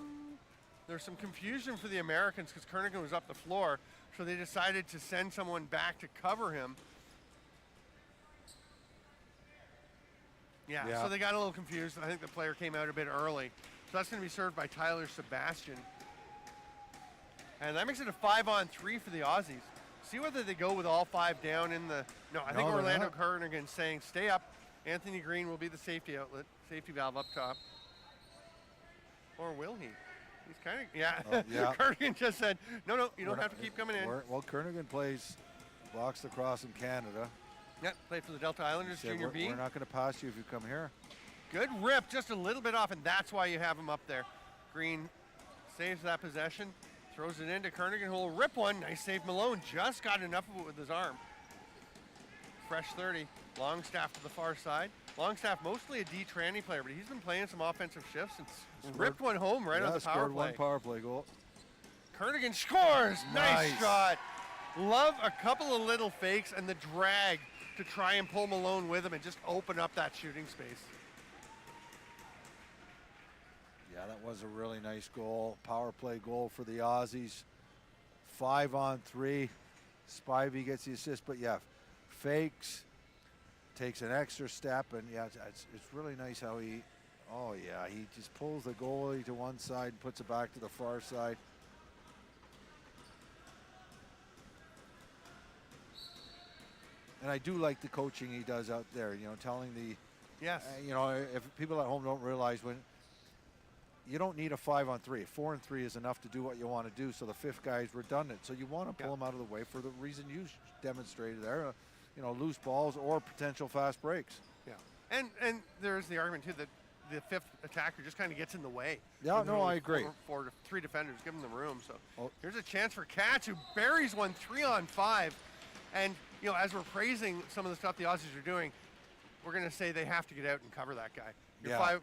There's some confusion for the Americans because Kernaghan was up the floor, so they decided to send someone back to cover him. Yeah, so they got a little confused. I think the player came out a bit early. So that's going to be served by Tyler Sebastian. And that makes it a 5-on-3 for the Aussies. See whether they go with all 5 down in the... No, I think Orlando Kernaghan's saying, stay up. Anthony Green will be the safety outlet, safety valve up top. Or will he? He's kind of... Yeah. Kernaghan just said, no, you don't have to keep coming in. Well, Kernaghan plays box lacrosse in Canada. Yep, played for the Delta Islanders, Junior B. We're not going to pass you if you come here. Good rip, just a little bit off, and that's why you have him up there. Green saves that possession, throws it into Kernaghan, who will rip one. Nice save, Malone. Just got enough of it with his arm. Fresh 30. Longstaff to the far side. Longstaff, mostly a D tranny player, but he's been playing some offensive shifts and ripped one home right on the power scored play. One power play goal. Kernaghan scores. Nice shot. Love a couple of little fakes and the drag to try and pull Malone with him and just open up that shooting space. Yeah, that was a really nice goal. Power play goal for the Aussies. 5-on-3. Spivey gets the assist, but fakes, takes an extra step, and it's really nice how he just pulls the goalie to one side and puts it back to the far side. And I do like the coaching he does out there, telling the... Yes. If people at home don't realize, when you don't need a 5-on-3. 4-on-3 is enough to do what you want to do, so the fifth guy is redundant. So you want to pull him out of the way for the reason you demonstrated there, loose balls or potential fast breaks. Yeah. And there's the argument, too, that the fifth attacker just kind of gets in the way. Yeah, no, I agree. 3 defenders, give him the room. So here's a chance for Katz, who buries one 3-on-5. And, as we're praising some of the stuff the Aussies are doing, we're going to say they have to get out and cover that guy.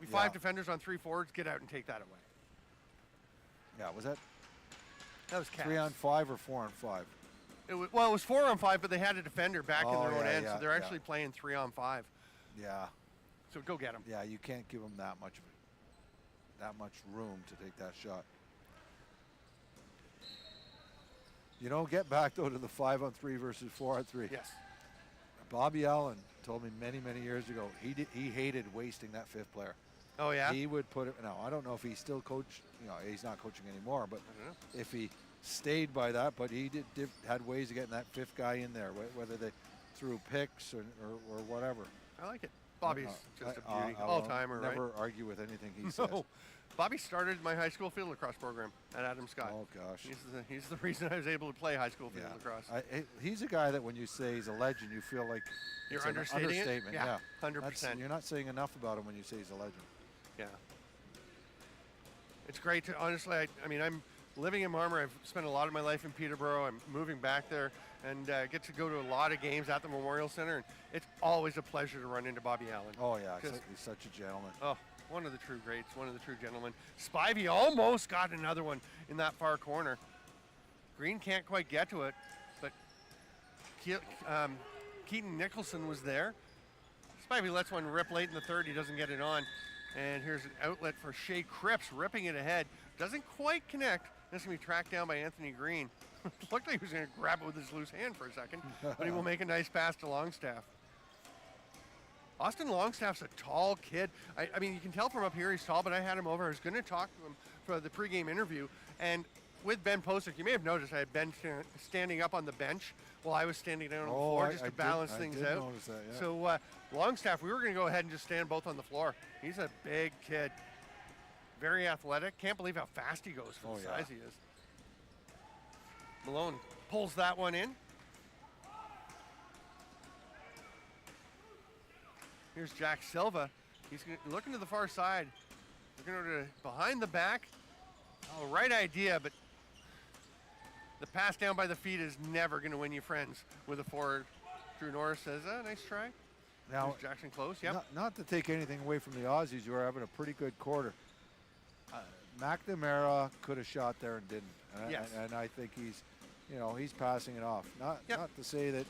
Five defenders on 3 forwards, get out and take that away. Yeah, was that? That was Katz. 3-on-5 or 4-on-5? It was 4-on-5, but they had a defender back in their own end, so they're actually playing 3-on-5. Yeah. So go get him. Yeah, you can't give them that much room to take that shot. Get back, though, to the 5-on-3 versus 4-on-3. Yes. Bobby Allen told me many, many years ago he hated wasting that fifth player. Oh, yeah? He would put it... Now, I don't know if he still coached. He's not coaching anymore, but if he stayed by that, but he had ways of getting that fifth guy in there, whether they threw picks or whatever. I like it. Bobby's just a beauty. All-timer, right? Never argue with anything he says. Bobby started my high school field lacrosse program at Adam Scott. Oh, gosh. He's the reason I was able to play high school field lacrosse. He's a guy that when you say he's a legend, you feel like you're it's understating an understatement. it? Yeah, 100%. You're not saying enough about him when you say he's a legend. Yeah. It's great to, honestly, I'm living in Marmor, I've spent a lot of my life in Peterborough. I'm moving back there and get to go to a lot of games at the Memorial Center. And it's always a pleasure to run into Bobby Allen. Oh, yeah, he's such a gentleman. Oh, one of the true greats, one of the true gentlemen. Spivey almost got another one in that far corner. Green can't quite get to it, but Keaton Nicholson was there. Spivey lets one rip late in the third. He doesn't get it on. And here's an outlet for Shea Cripps, ripping it ahead. Doesn't quite connect. This is going to be tracked down by Anthony Green. Looked like he was going to grab it with his loose hand for a second, but he will make a nice pass to Longstaff. Austin Longstaff's a tall kid. I mean, you can tell from up here he's tall, but I had him over. I was going to talk to him for the pregame interview. And with Ben Posick, you may have noticed I had Ben standing up on the bench while I was standing down on the floor just to balance things out. Notice that, yeah. So Longstaff, we were going to go ahead and just stand both on the floor. He's a big kid. Very athletic. Can't believe how fast he goes for the size he is. Malone pulls that one in. Here's Jack Silva. He's looking to the far side. Looking over to behind the back. Oh, right idea, but the pass down by the feet is never going to win you friends with a forward. Drew Norris says, nice try. Now, here's Jackson close, yep. Not to take anything away from the Aussies, who are having a pretty good quarter. McNamara could have shot there and didn't. Yes. And I think he's passing it off. Not to say that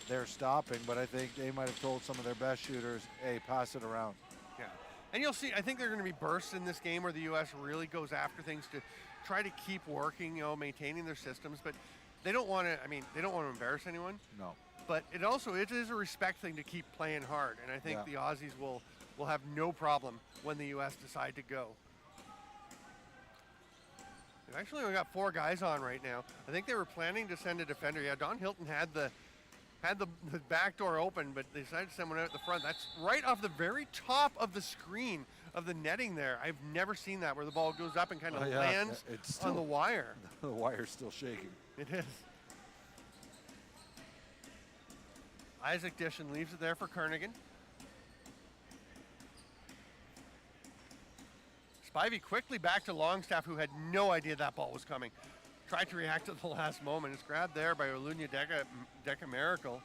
they're stopping, but I think they might have told some of their best shooters, hey, pass it around. Yeah. And you'll see, I think there are going to be bursts in this game where the U.S. really goes after things to try to keep working, maintaining their systems. But they don't want to, they don't want to embarrass anyone. No. But it is a respect thing to keep playing hard. And I think the Aussies will have no problem when the U.S. decide to go. They've actually only got 4 guys on right now. I think they were planning to send a defender. Yeah, Don Hilton had the back door open, but they decided to send one out the front. That's right off the very top of the screen of the netting there. I've never seen that, where the ball goes up and kind of lands on the wire. The wire's still shaking. It is. Isaac Dishon leaves it there for Kernaghan. Spivey quickly back to Longstaff, who had no idea that ball was coming. Tried to react at the last moment. It's grabbed there by Olunya Deka Miracle.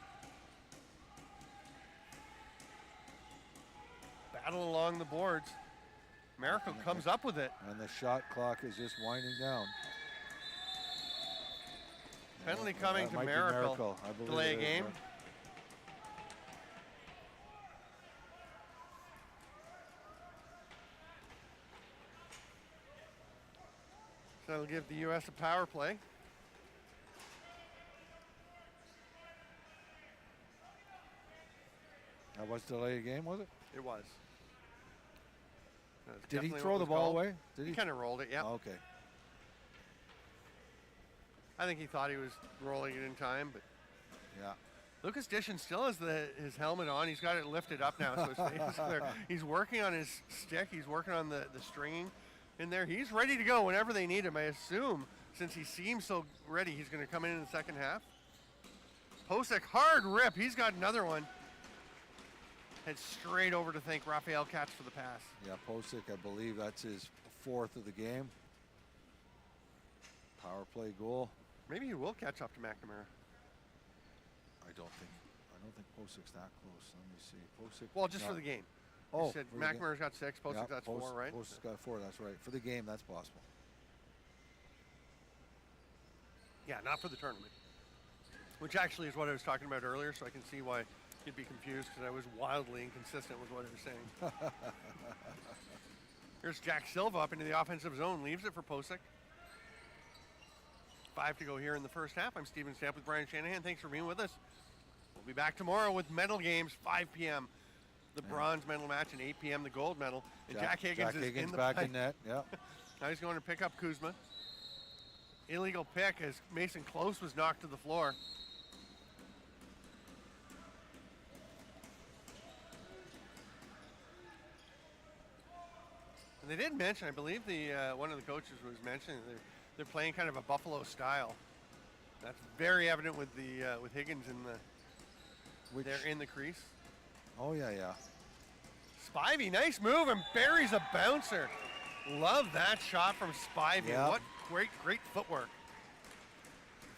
Battle along the boards. Miracle comes up with it. And the shot clock is just winding down. Penalty coming to Miracle. Delay a game. That'll give the U.S. a power play. That was delay a game, was it? It was. Did he throw the ball away? Did he? He kind of rolled it, yeah. Oh, okay. I think he thought he was rolling it in time, but yeah. Lucas Dishon still has his helmet on. He's got it lifted up now, so his face is clear. He's working on his stick. He's working on the stringing in there. He's ready to go whenever they need him. I assume, since he seems so ready, he's going to come in the second half. Posick, hard rip. He's got another one. Head straight over to thank Rafael Katz for the pass. Yeah, Posick, I believe that's his 4th of the game. Power play goal. Maybe he will catch up to McNamara. I don't think Posick's that close. Let me see. Posick. Well, just for the game. Oh, you said McNamara's got 6, Posick's got 4, right? Posick's got 4, that's right. For the game, that's possible. Yeah, not for the tournament. Which actually is what I was talking about earlier, so I can see why you'd be confused, because I was wildly inconsistent with what I was saying. Here's Jack Silva up into the offensive zone, leaves it for Posick. 5 to go here in the first half. I'm Steven Stamp with Brian Shanahan. Thanks for being with us. We'll be back tomorrow with medal games, 5 p.m. The bronze medal match, and 8 p.m. the gold medal. And Jack Higgins is in the back play. in net. Yeah. Now he's going to pick up Kuzma. Illegal pick as Mason Close was knocked to the floor. And they did mention, I believe one of the coaches was mentioning they're playing kind of a Buffalo style. That's very evident with Higgins in the crease. Oh yeah. Spivey, nice move, and buries a bouncer. Love that shot from Spivey. Yep. What great footwork.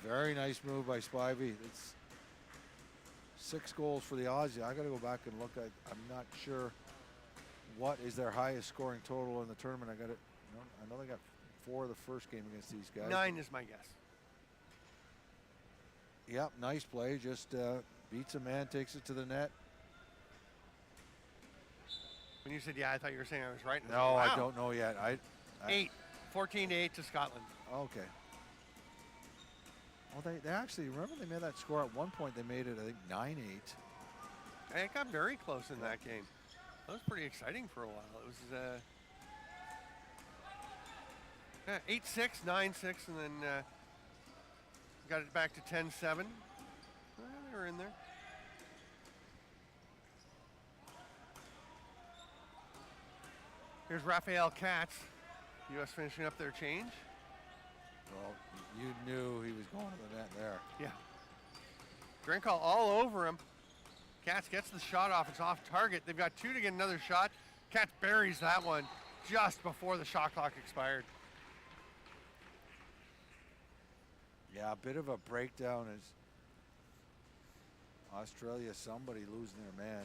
Very nice move by Spivey. It's 6 goals for the Aussie. I got to go back and look. I'm not sure what is their highest scoring total in the tournament. I know they got 4 the first game against these guys. 9 is my guess. Yep, nice play. Just beats a man, takes it to the net. When you said, yeah, I thought you were saying I was right. No, wow. I don't know yet. 14-8 to Scotland. Okay. Well, they actually, remember they made that score at one point. They made it, I think, 9-8. And it got very close in that game. That was pretty exciting for a while. It was 8-6, 9-6, and then got it back to 10-7. Well, they were in there. Here's Rafael Katz. U.S. finishing up their change. Well, you knew he was going to the net there. Yeah. Drinkall all over him. Katz gets the shot off. It's off target. They've got 2 to get another shot. Katz buries that one just before the shot clock expired. Yeah, a bit of a breakdown as Australia, somebody losing their man.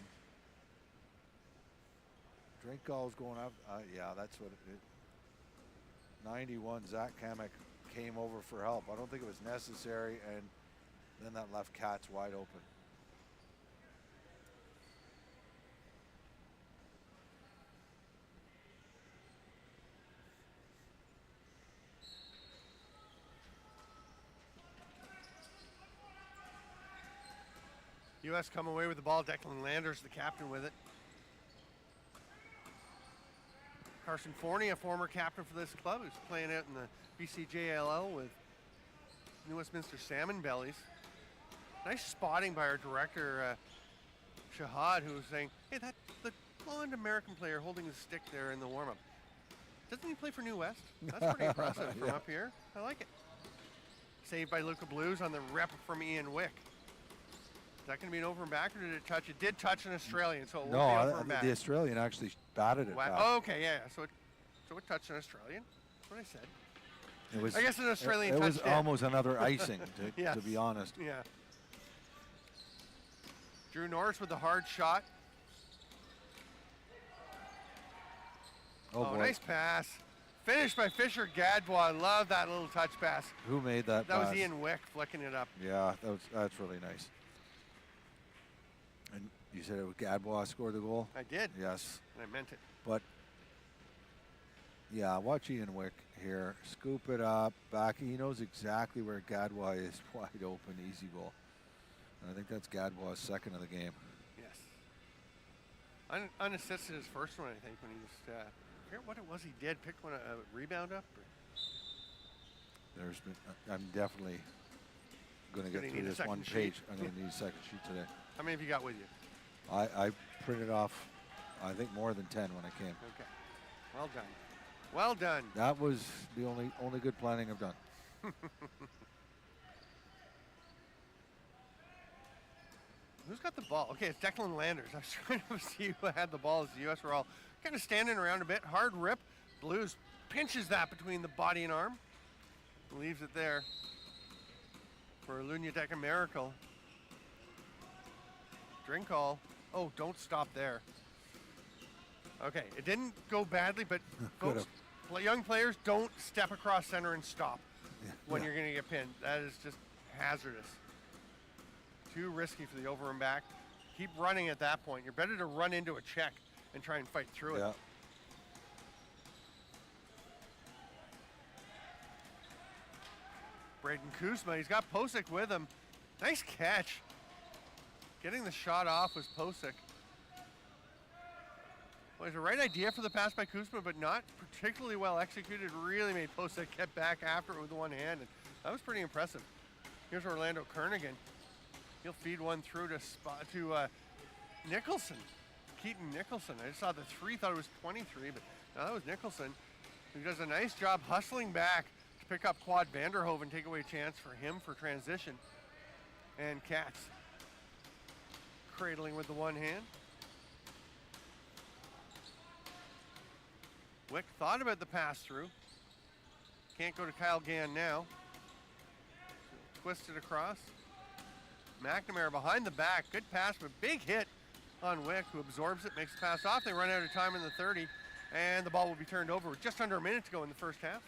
Drinkall's going up. Yeah, that's what it. 91, Zach Kamek came over for help. I don't think it was necessary, and then that left Katz wide open. U.S. come away with the ball. Declan Landers, the captain, with it. Carson Forney, a former captain for this club, who's playing out in the WJLC with New Westminster Salmon Bellies. Nice spotting by our director, Shahad, who was saying, hey, that's the blonde American player holding the stick there in the warm-up. Doesn't he play for New West? That's pretty impressive from up here. I like it. Saved by Luca Blues on the rep from Ian Wick. Is that going to be an over and back, or did it touch? It did touch an Australian, so it won't be over and back. The Australian actually batted it back. Oh, okay, yeah. So it touched an Australian. That's what I said. It was, I guess an Australian It touched was almost another icing, yes. to be honest. Yeah. Drew Norris with the hard shot. Oh boy. Nice pass. Finished by Fisher Gadbois. I love that little touch pass. Who made that pass? That was Ian Wick flicking it up. Yeah, that's really nice. And you said it was Gadbois scored the goal? I did. Yes. And I meant it. But, yeah, watch Ian Wick here. Scoop it up, back. He knows exactly where Gadbois is. Wide open, easy goal. And I think that's Gadbois' second of the game. Yes. Unassisted his first one, I think, when he just, I forget what it was he did. Picked one, a rebound up? There's been, I'm definitely going to get through this one page. I'm going to need a second sheet today. How many have you got with you? I printed off, I think, more than 10 when I came. Okay. Well done. Well done. That was the only good planning I've done. Who's got the ball? Okay, it's Declan Landers. I was trying to see who had the ball as the U.S. were all kind of standing around a bit. Hard rip. Blues pinches that between the body and arm. Leaves it there for Lunyadeka Miracle. Drinkall. Oh, don't stop there. Okay, it didn't go badly, but folks, young players, don't step across center and stop when you're going to get pinned. That is just hazardous. Too risky for the over and back. Keep running at that point. You're better to run into a check and try and fight through it. Braden Kuzma, he's got Posick with him. Nice catch. Getting the shot off was Posick. Well, it was the right idea for the pass by Kuzma, but not particularly well executed. Really made Posick get back after it with one hand. And that was pretty impressive. Here's Orlando Kernigan. He'll feed one through to Nicholson. Keaton Nicholson. I just saw the 3, thought it was 23, but no, that was Nicholson, who does a nice job hustling back to pick up Quad Vanderhoven, take away a chance for him for transition. And Katz cradling with the one hand. Wick thought about the pass through. Can't go to Kyle Gann now. Twisted across. McNamara behind the back. Good pass, but big hit on Wick, who absorbs it, makes the pass off. They run out of time in the 30, and the ball will be turned over with just under a minute to go in the first half.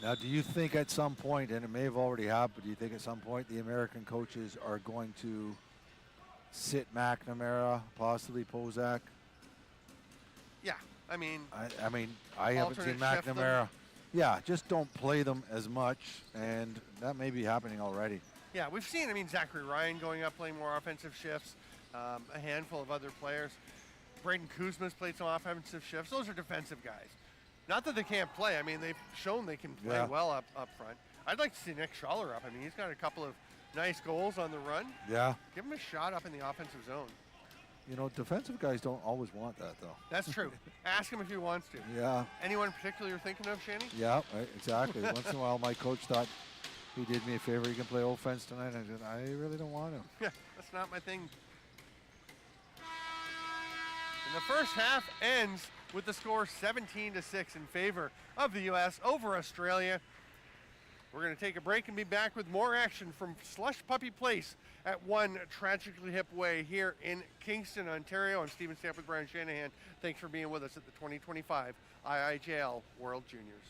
Now, do you think at some point, and it may have already happened, do you think at some point the American coaches are going to sit McNamara, possibly Pozak? Yeah, I mean, I haven't seen McNamara. Yeah, just don't play them as much, and that may be happening already. Yeah, we've seen, Zachary Ryan going up, playing more offensive shifts, a handful of other players. Braden Kuzma's played some offensive shifts. Those are defensive guys. Not that they can't play. They've shown they can play well up front. I'd like to see Nick Schaller up. He's got a couple of nice goals on the run. Yeah. Give him a shot up in the offensive zone. Defensive guys don't always want that, though. That's true. Ask him if he wants to. Yeah. Anyone in particular you're thinking of, Shanny? Yeah, right, exactly. Once in a while, my coach thought he did me a favor. He can play offense tonight. I said, I really don't want him. Yeah, that's not my thing. And the first half ends with the score 17-6 in favor of the U.S. over Australia. We're going to take a break and be back with more action from Slush Puppie Place at 1 Tragically Hip Way here in Kingston, Ontario. I'm Stephen Stamp with Brian Shanahan. Thanks for being with us at the 2025 IIJL World Juniors.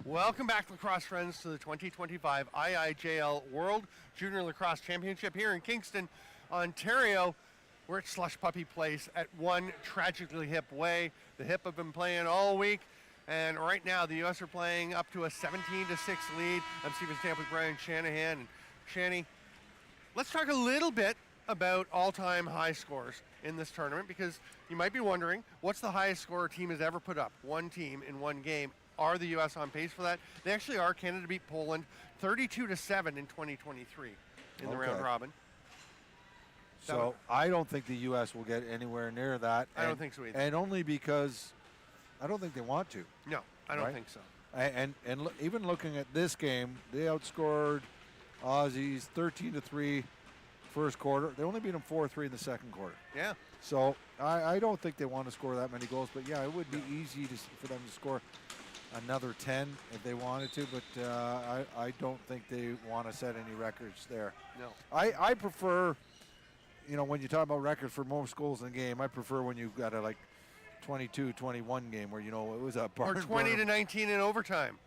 Welcome back, lacrosse friends, to the 2025 IIJL World Junior Lacrosse Championship here in Kingston, Ontario. We're at Slush Puppie Place at one tragically hip way. The hip have been playing all week, and right now the U.S. are playing up to a 17-6 lead. I'm Stephen Stamp with Brian Shanahan. And Shanny, let's talk a little bit about all-time high scores in this tournament, because you might be wondering, what's the highest score a team has ever put up? One team in one game. Are the U.S. on pace for that? They actually are. Canada beat Poland 32-7 in 2023 in the round robin. So I don't think the U.S. will get anywhere near that. I don't think so either. And only because I don't think they want to. No, I don't think so. And even looking at this game, they outscored Aussies 13-3 first quarter. They only beat them 4-3 in the second quarter. Yeah. So I don't think they want to score that many goals. But, yeah, it would be easy for them to score another 10 if they wanted to, but I don't think they want to set any records there. No. I prefer, you know, when you talk about records for most goals in a game, I prefer when you've got a 22-21 game where, you know, it was a barn burner. Or 20-19 in overtime.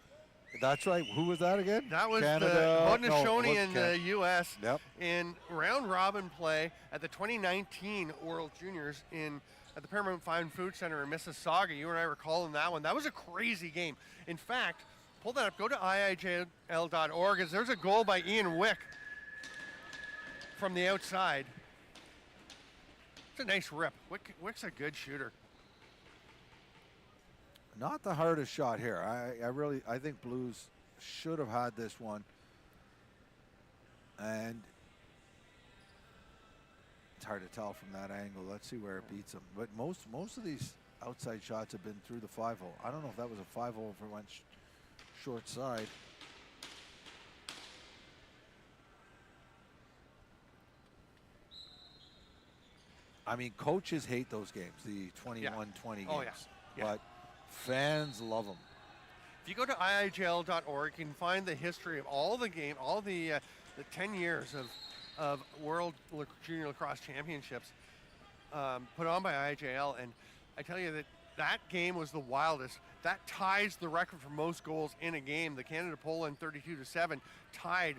That's right. Who was that again? That was Canada. the Haudenosaunee and the U.S. Yep. in round robin play at the 2019 World Juniors at the Paramount Fine Food Center in Mississauga. You and I were calling that one. That was a crazy game. In fact, pull that up. Go to IIJL.org. There's a goal by Ian Wick from the outside. It's a nice rip. Wick's a good shooter. Not the hardest shot here. I think Blues should have had this one. And it's hard to tell from that angle. Let's see where it beats them. But most of these outside shots have been through the 5-hole. I don't know if that was a 5-hole if it went short side. I mean, coaches hate those games, the 21-20 games. Oh, yeah. But fans love them. If you go to IIJL.org, you can find the history of all the 10 years of World Junior Lacrosse Championships put on by IIJL, and I tell you that game was the wildest. That ties the record for most goals in a game. The Canada-Poland 32-7 tied.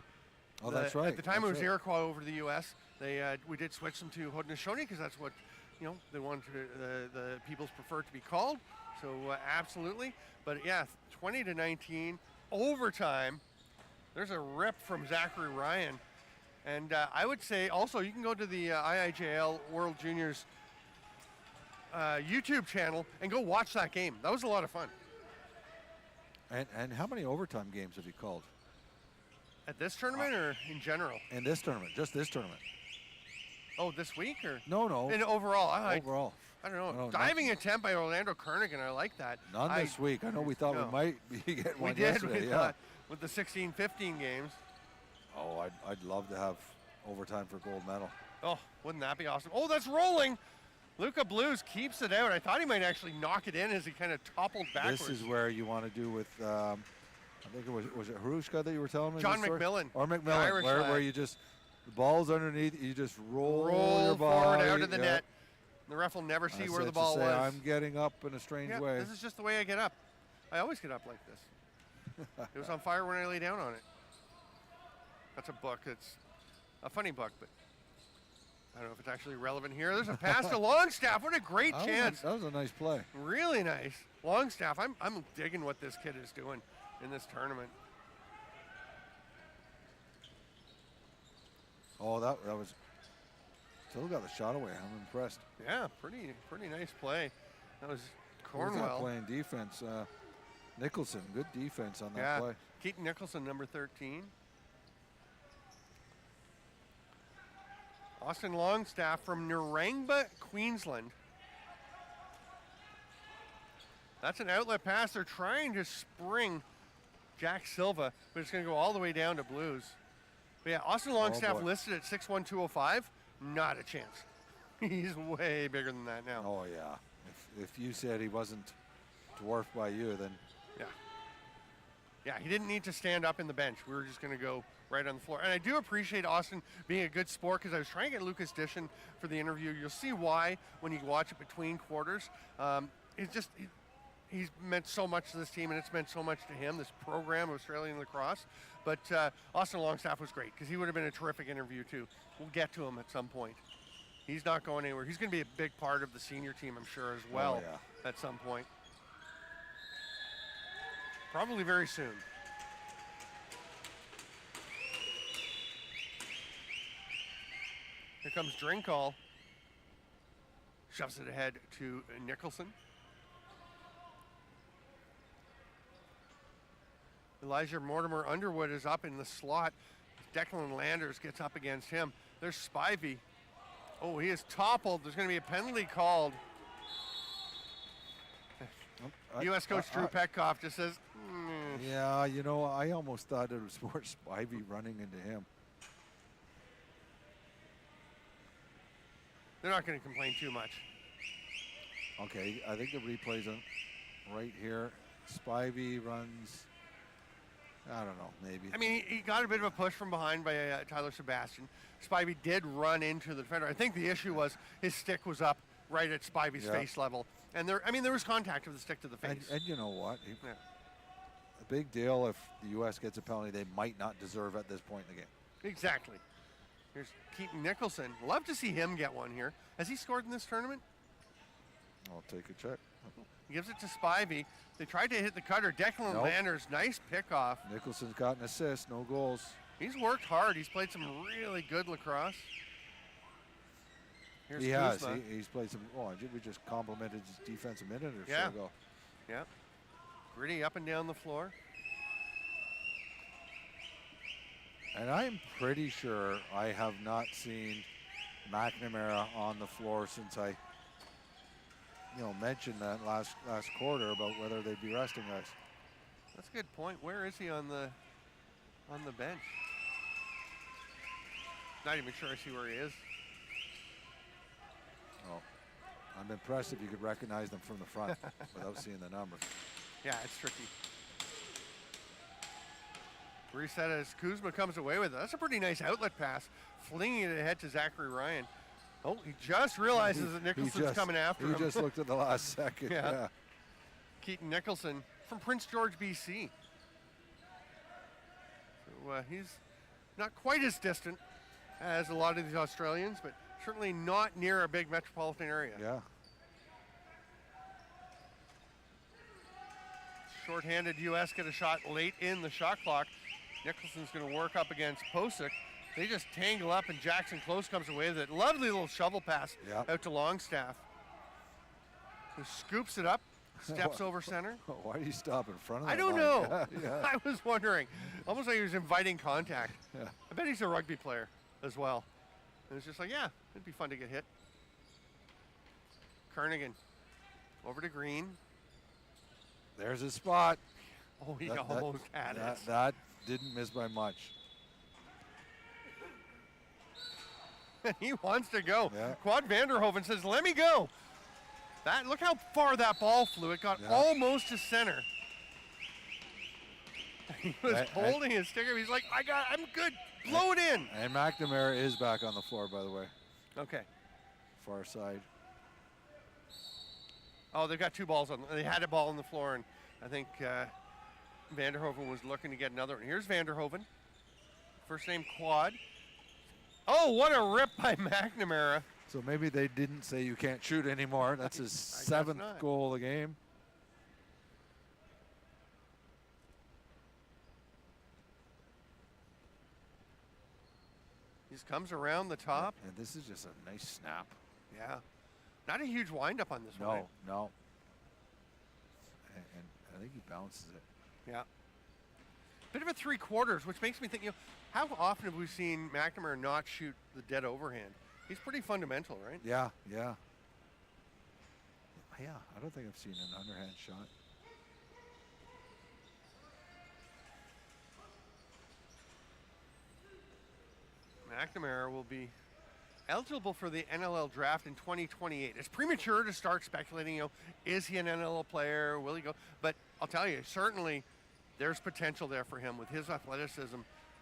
Oh, that's right. At the time, that's it was right. Iroquois over the U.S. We did switch them to Haudenosaunee because that's what they wanted the peoples prefer to be called. So absolutely. But yeah, 20-19 overtime. There's a rip from Zachary Ryan. And I would say also you can go to the IIJL World Juniors YouTube channel and go watch that game. That was a lot of fun. And how many overtime games have you called? At this tournament or in general? In this tournament, just this tournament. Oh, this week or? No. In overall. Overall. I don't know. No, Diving attempt by Orlando Kernigan. I like that. None this week. I know we thought we might be getting one yesterday. We thought with the 16-15 games. Oh, I'd love to have overtime for gold medal. Oh, wouldn't that be awesome? Oh, that's rolling. Luca Blues keeps it out. I thought he might actually knock it in as he kind of toppled backwards. This is where you want to do with, I think it was it Harushka that you were telling me? John McMillan. Or McMillan, where you just, the ball's underneath, you just roll your body forward out of the net. The ref will never see where the ball was. I'm getting up in a strange way. This is just the way I get up. I always get up like this. It was on fire when I lay down on it. That's a book. It's a funny book, but I don't know if it's actually relevant here. There's a pass to Longstaff. What a great chance. That was a nice play. Really nice. Longstaff, I'm digging what this kid is doing in this tournament. Oh, that was, still got the shot away. I'm impressed. Yeah, pretty nice play. That was Cornwell. Who's that playing defense? Nicholson, good defense on that play. Keaton Nicholson, number 13. Austin Longstaff from Narangba, Queensland. That's an outlet pass. They're trying to spring Jack Silva, but it's going to go all the way down to Blues. But yeah, Austin Longstaff listed at 6'1", 205. Not a chance. He's way bigger than that now. Oh, yeah. If you said he wasn't dwarfed by you, then... Yeah, he didn't need to stand up in the bench. We were just going to go right on the floor. And I do appreciate Austin being a good sport, because I was trying to get Lucas Dishon for the interview. You'll see why when you watch it between quarters. he's meant so much to this team, and it's meant so much to him, this program of Australian lacrosse. But Austin Longstaff was great because he would have been a terrific interview too. We'll get to him at some point. He's not going anywhere. He's going to be a big part of the senior team, I'm sure, as well at some point. Probably very soon. Here comes Drinkall. Shoves it ahead to Nicholson. Elijah Mortimer Underwood is up in the slot. Declan Landers gets up against him. There's Spivey. Oh, he is toppled. There's going to be a penalty called. U.S. coach Drew Petkoff just says, Yeah, you know, I almost thought it was more Spivey running into him. They're not going to complain too much. Okay, I think the replay's on right here. Spivey runs, I don't know, maybe. I mean, he got a bit of a push from behind by Tyler Sebastian. Spivey did run into the defender. I think the issue was his stick was up right at Spivey's face level. And there was contact of the stick to the face. And you know what? A big deal if the U.S. gets a penalty they might not deserve at this point in the game. Exactly. Here's Keaton Nicholson. Love to see him get one here. Has he scored in this tournament? I'll take a check. He gives it to Spivey. They tried to hit the cutter. Declan Landers, nice pickoff. Nicholson's got an assist, no goals. He's worked hard. He's played some really good lacrosse. Here's he Kuzma. has. He's played some. Oh, we just complimented his defense a minute or so ago. Yeah. Gritty up and down the floor. And I'm pretty sure I have not seen McNamara on the floor since I, mentioned that last quarter about whether they'd be resting guys. That's a good point. Where is he on the bench? Not even sure I see where he is. Oh, I'm impressed if you could recognize them from the front without seeing the numbers. Yeah, it's tricky. Reset as Kuzma comes away with it. That's a pretty nice outlet pass. Flinging it ahead to Zachary Ryan. Oh, he just realizes that Nicholson's coming after him. He just looked at the last second. Yeah. Keaton Nicholson from Prince George, BC. So he's not quite as distant as a lot of these Australians, but certainly not near a big metropolitan area. Yeah. Short-handed U.S. get a shot late in the shot clock. Nicholson's going to work up against Posick. They just tangle up, and Jackson Close comes away with it. Lovely little shovel pass out to Longstaff, who scoops it up, steps over center. Why do you stop in front of that I don't line? know. Yeah. I was wondering. Almost like he was inviting contact. Yeah. I bet he's a rugby player as well. And it's just like, yeah, it'd be fun to get hit. Kernigan over to Green. There's his spot. Oh, he almost had it. That didn't miss by much. He wants to go. Yeah. Quad Vanderhoven says, let me go. Look how far that ball flew. It got almost to center. He was holding his sticker. He's like, I'm good. Blow it in. And McNamara is back on the floor, by the way. Okay. Far side. Oh, they've got two balls on. They had a ball on the floor, and I think Vanderhoven was looking to get another one. Here's Vanderhoven. First name Quad. Oh, what a rip by McNamara. So maybe they didn't say you can't shoot anymore. That's his seventh goal of the game. He just comes around the top. And this is just a nice snap. Yeah. Not a huge windup on this one. No. And I think he bounces it. Yeah. Bit of a three-quarters, which makes me think, how often have we seen McNamara not shoot the dead overhand? He's pretty fundamental, right? Yeah. Yeah, I don't think I've seen an underhand shot. McNamara will be eligible for the NLL draft in 2028. It's premature to start speculating, is he an NLL player? Will he go? But I'll tell you, certainly there's potential there for him with his athleticism.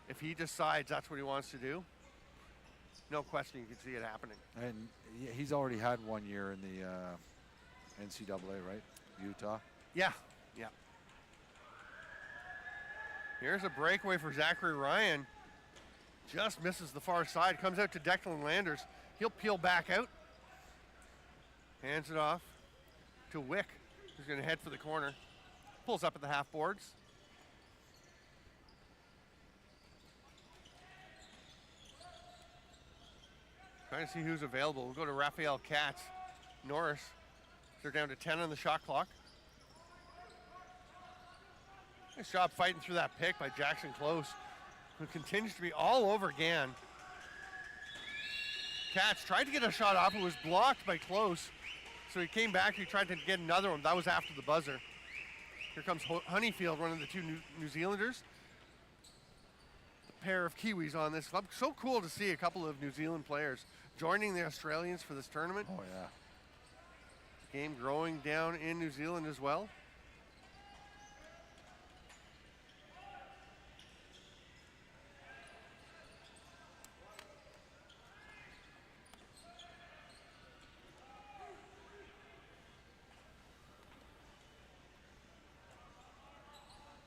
If he decides that's what he wants to do, no question you can see it happening. And he's already had 1 year in the NCAA, right? Utah. Yeah, yeah. Here's a breakaway for Zachary Ryan. Just misses the far side. Comes out to Declan Landers. He'll peel back out. Hands it off to Wick, who's going to head for the corner. Pulls up at the half boards. Trying to see who's available. We'll go to Raphael Katz. Norris, they're down to 10 on the shot clock. Nice job fighting through that pick by Jackson Close, who continues to be all over Gann. Katz tried to get a shot off. It was blocked by Close. So he came back, he tried to get another one. That was after the buzzer. Here comes Honeyfield, one of the two New Zealanders. The pair of Kiwis on this club. So cool to see a couple of New Zealand players joining the Australians for this tournament. Oh, yeah. Game growing down in New Zealand as well.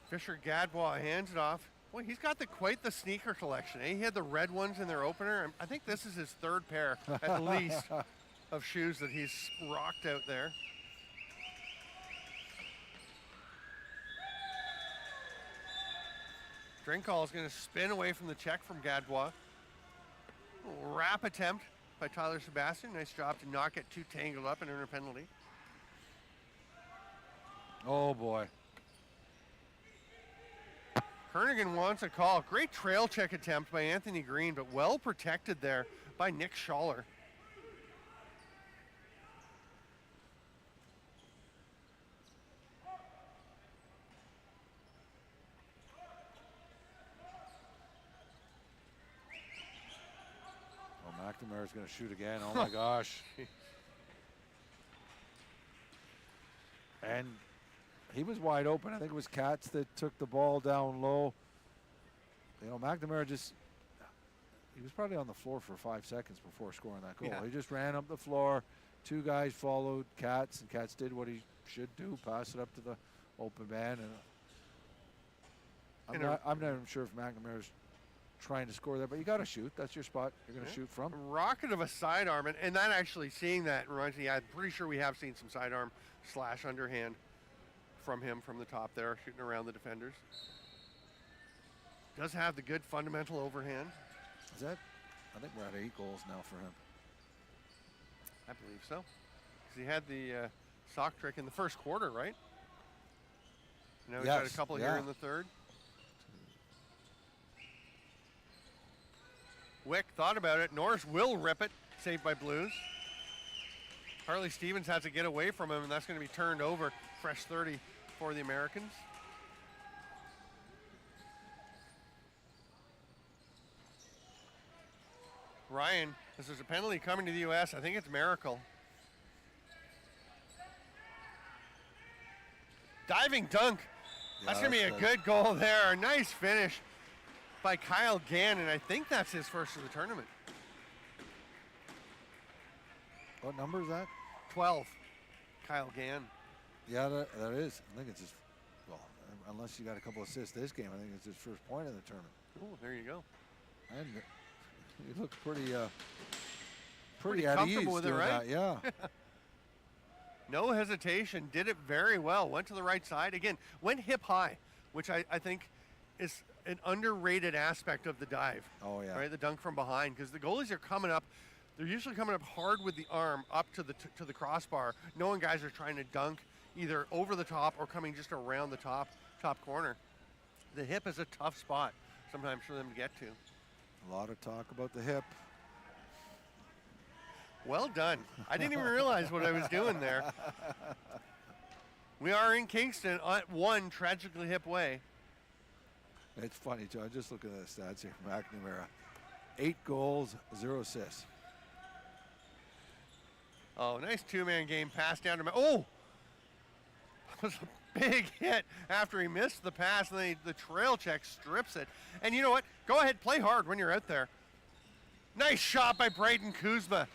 Fisher Gadbois hands it off. Boy, he's got quite the sneaker collection. Eh? He had the red ones in their opener. I think this is his third pair, at least, of shoes that he's rocked out there. Drinkall is going to spin away from the check from Gadbois. Wrap attempt by Tyler Sebastian. Nice job to not get too tangled up and earn a penalty. Oh, boy. Kernigan wants a call. Great trail check attempt by Anthony Green, but well protected there by Nick Schaller. Oh, McNamara's going to shoot again. Oh, my gosh. And he was wide open. I think it was Katz that took the ball down low. You know, McNamara he was probably on the floor for 5 seconds before scoring that goal. Yeah. He just ran up the floor. Two guys followed Katz, and Katz did what he should do, pass it up to the open man. And I'm not even sure if McNamara's trying to score there, but you got to shoot. That's your spot you're going to shoot from. Rocket of a sidearm, and that actually, seeing that reminds me, I'm pretty sure we have seen some sidearm / underhand from him from the top there, shooting around the defenders. Does have the good fundamental overhand. Is that? I think we're at 8 goals now for him. I believe so. Because he had the sock trick in the first quarter, right? Now he's got a couple here in the third. Wick thought about it. Norris will rip it. Saved by Blues. Harley Stevens has to get away from him, and that's going to be turned over. Fresh 30 for the Americans. Ryan, as there's a penalty coming to the U.S., I think it's Miracle. Diving dunk. That's going to be a good goal there. A nice finish by Kyle Gann, and I think that's his first of the tournament. What number is that? 12. Kyle Gann. Yeah, that is. I think it's his, well, unless you got a couple assists this game, I think it's his first point in the tournament. Oh, there you go. And he looked pretty at comfortable ease with it, doing right? that. Yeah. No hesitation, did it very well. Went to the right side. Again, went hip high, which I think is an underrated aspect of the dive. Oh, yeah. Right, the dunk from behind, because the goalies are coming up. They're usually coming up hard with the arm up to the crossbar, knowing guys are trying to dunk either over the top or coming just around the top corner. The hip is a tough spot sometimes for them to get to. A lot of talk about the hip. Well done. I didn't even realize what I was doing there. We are in Kingston at one tragically hip way. It's funny, John. Just look at the stats here from McNamara. 8 goals, 0 assists. Oh, nice two-man game pass down to oh! That was a big hit after he missed the pass, and then the trail check strips it. And you know what? Go ahead, play hard when you're out there. Nice shot by Braden Kuzma.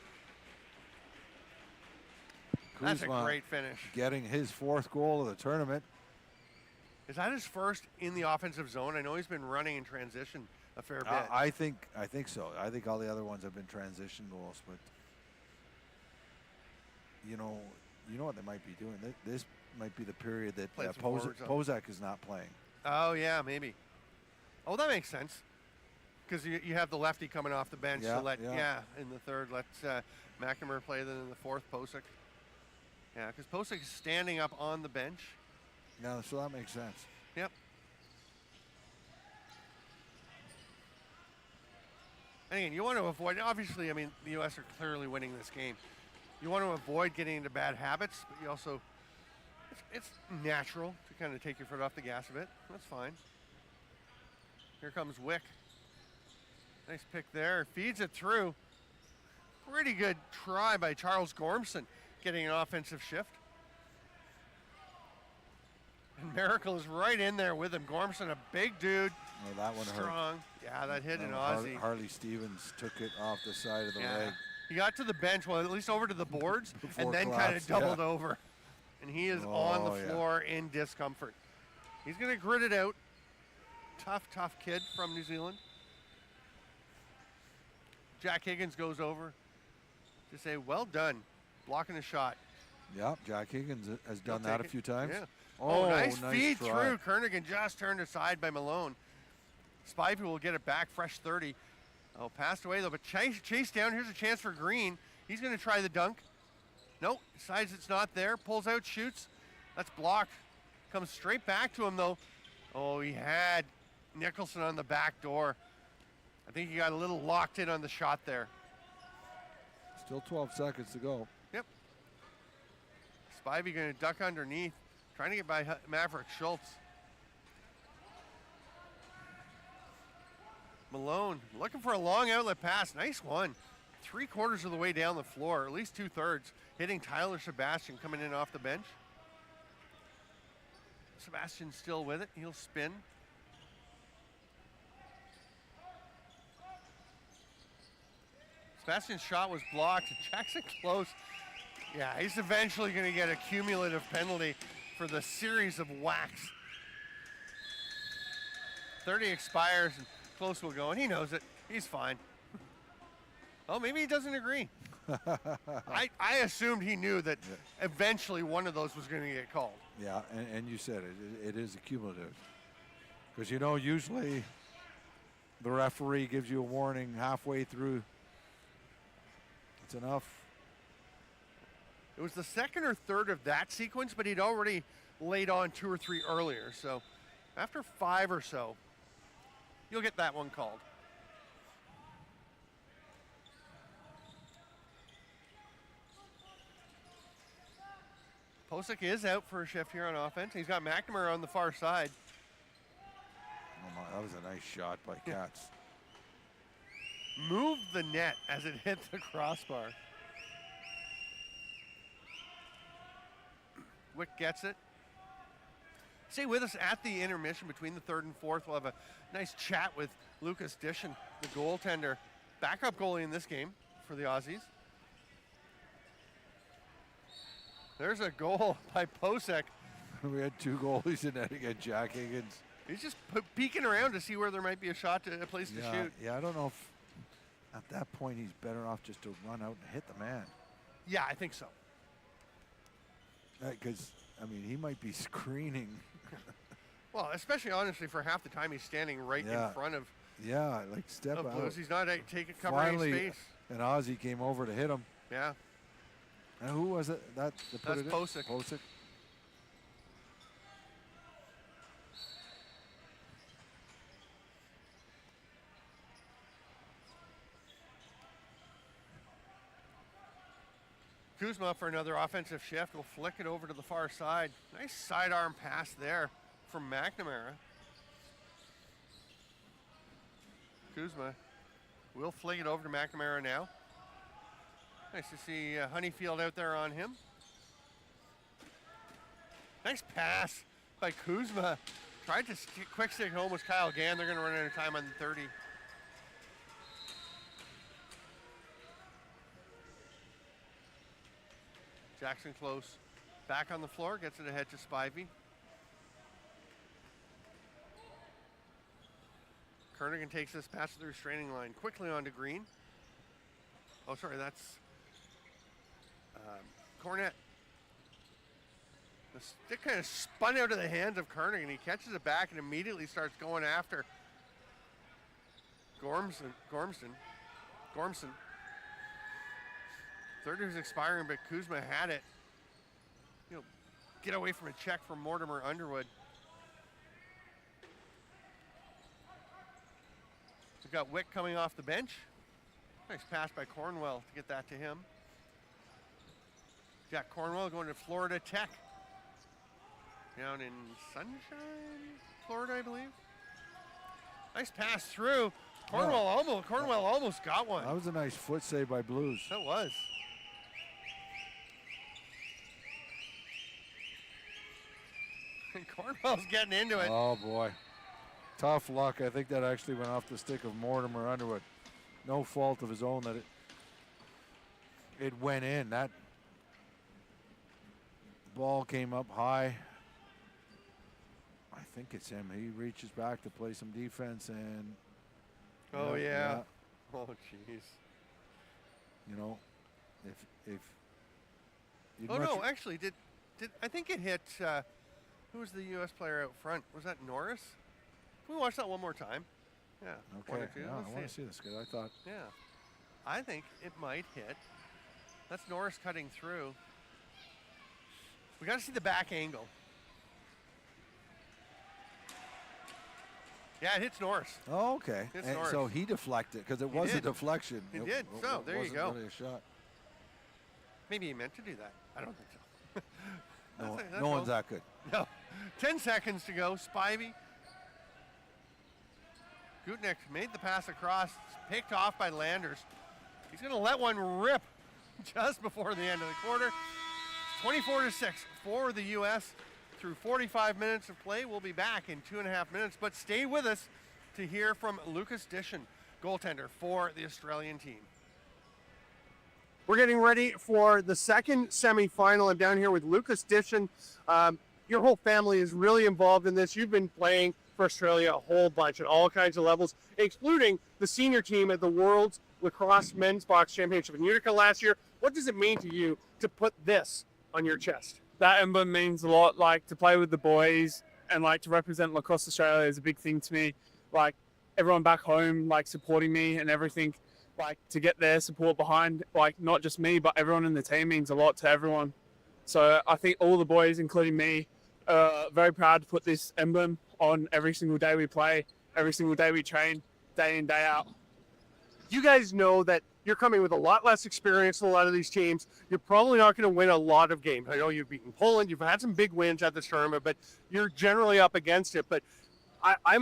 That's a great finish. Getting his 4th goal of the tournament. Is that his first in the offensive zone? I know he's been running in transition a fair bit. I think so. I think all the other ones have been transition goals, but you know what they might be doing. This might be the period that Pozak is not playing. Oh yeah, maybe. Oh, that makes sense. Because you have the lefty coming off the bench, so in the third, let McNamara play. Then in the 4th, Posick. Yeah, because Posick is standing up on the bench. Yeah, so that makes sense. Yep. And again, you want to avoid, obviously, I mean, the U.S. are clearly winning this game. You want to avoid getting into bad habits, but you also, it's natural to kind of take your foot off the gas a bit. That's fine. Here comes Wick. Nice pick there. Feeds it through. Pretty good try by Charles Gormson getting an offensive shift. And Miracle is right in there with him. Gormson, a big dude. Oh, that one strong. Hurt. Yeah, that hit an Aussie. Harley Stevens took it off the side of the leg. He got to the bench, well, at least over to the boards, and then kind of doubled over. And he is on the floor in discomfort. He's going to grit it out. Tough kid from New Zealand. Jack Higgins goes over to say, well done, blocking a shot. Yeah, Jack Higgins has done that a few times. Yeah. Oh, nice feed through. Kernigan just turned aside by Malone. Spivey will get it back, fresh 30. Oh, passed away though, but chase down. Here's a chance for Green. He's going to try the dunk. Nope, decides it's not there. Pulls out, shoots. That's blocked. Comes straight back to him though. Oh, he had Nicholson on the back door. I think he got a little locked in on the shot there. Still 12 seconds to go. Yep. Spivey going to duck underneath, trying to get by Maverick Schultz. Malone looking for a long outlet pass. Nice one. 3/4 of the way down the floor, at least 2/3, hitting Tyler Sebastian coming in off the bench. Sebastian still with it. He'll spin. Sebastian's shot was blocked. Jackson close. Yeah, he's eventually going to get a cumulative penalty for the series of whacks. 30 expires and Close will go, and he knows it. He's fine. Oh, maybe he doesn't agree. I assumed he knew that eventually one of those was going to get called. Yeah, and you said it is a cumulative. Because, you know, usually the referee gives you a warning halfway through. It's enough. It was the 2nd or 3rd of that sequence, but he'd already laid on 2 or 3 earlier. So after 5 or so, you'll get that one called. Posick is out for a shift here on offense. He's got McNamara on the far side. Oh my, that was a nice shot by Katz. Moved the net as it hit the crossbar. Wick gets it. Stay with us at the intermission between the 3rd and 4th. We'll have a nice chat with Lucas Dishon, the goaltender, backup goalie in this game for the Aussies. There's a goal by Posick. We had 2 goalies in that against Jack Higgins. He's just peeking around to see where there might be a shot, a place to shoot. Yeah, I don't know if at that point he's better off just to run out and hit the man. Yeah, I think so. Because, I mean, he might be screening. Well, especially, honestly, for half the time he's standing right in front of step out. Blues. He's not covering space. An Aussie came over to hit him. Yeah. And who was it? That's Posick. Posick. Kuzma for another offensive shift. Will flick it over to the far side. Nice sidearm pass there from McNamara. Kuzma will fling it over to McNamara now. Nice to see Honeyfield out there on him. Nice pass by Kuzma. Tried to quick stick home with Kyle Gann. They're going to run out of time on the 30. Jackson close. Back on the floor, gets it ahead to Spivey. Kernigan takes this pass to the restraining line. Quickly onto Green. Oh, sorry, that's Cornett. The stick kind of spun out of the hands of Kernigan. He catches it back and immediately starts going after Gormson. Third is expiring, but Kuzma had it. He'll get away from a check from Mortimer Underwood. We've got Wick coming off the bench. Nice pass by Cornwell to get that to him. Jack Cornwell going to Florida Tech. Down in Sunshine, Florida, I believe. Nice pass through. Cornwell almost got one. That was a nice foot save by Blues. That was. And Cornwell's getting into it. Oh boy. Tough luck. I think that actually went off the stick of Mortimer Underwood. No fault of his own that it went in. That ball came up high. I think it's him. He reaches back to play some defense and oh yeah. Oh jeez. You know, if oh no, actually did I think it hit who was the US player out front? Was that Norris? Can we watch that one more time? Yeah. Okay. One or two. Yeah, I want to see this because I thought. Yeah. I think it might hit. That's Norris cutting through. We got to see the back angle. Yeah, it hits Norris. Oh, okay. Hits And Norris. so he deflected because it was a deflection. He It did. So there you wasn't go. Really a shot. Maybe he meant to do that. I don't think so. No one's that good. No. 10 seconds to go. Spivey. Gutnick made the pass across. It's picked off by Landers. He's going to let one rip just before the end of the quarter. 24-6 for the U.S. through 45 minutes of play. We'll be back in 2.5 minutes, but stay with us to hear from Lucas Dishon, goaltender for the Australian team. We're getting ready for the second semifinal. I'm down here with Lucas Dishon. Your whole family is really involved in this. You've been playing for Australia a whole bunch at all kinds of levels, including the senior team at the World's Lacrosse Men's Box Championship in Utica last year. What does it mean to you to put this on your chest? That emblem means a lot. Like, to play with the boys and like to represent Lacrosse Australia is a big thing to me. Like, everyone back home, like, supporting me and everything. Like, to get their support behind, like, not just me, but everyone in the team means a lot to everyone. So I think all the boys, including me, are very proud to put this emblem on every single day we play, every single day we train, day in, day out. You guys know that you're coming with a lot less experience than a lot of these teams. You're probably not going to win a lot of games. I know you've beaten Poland. You've had some big wins at this tournament, but you're generally up against it. But I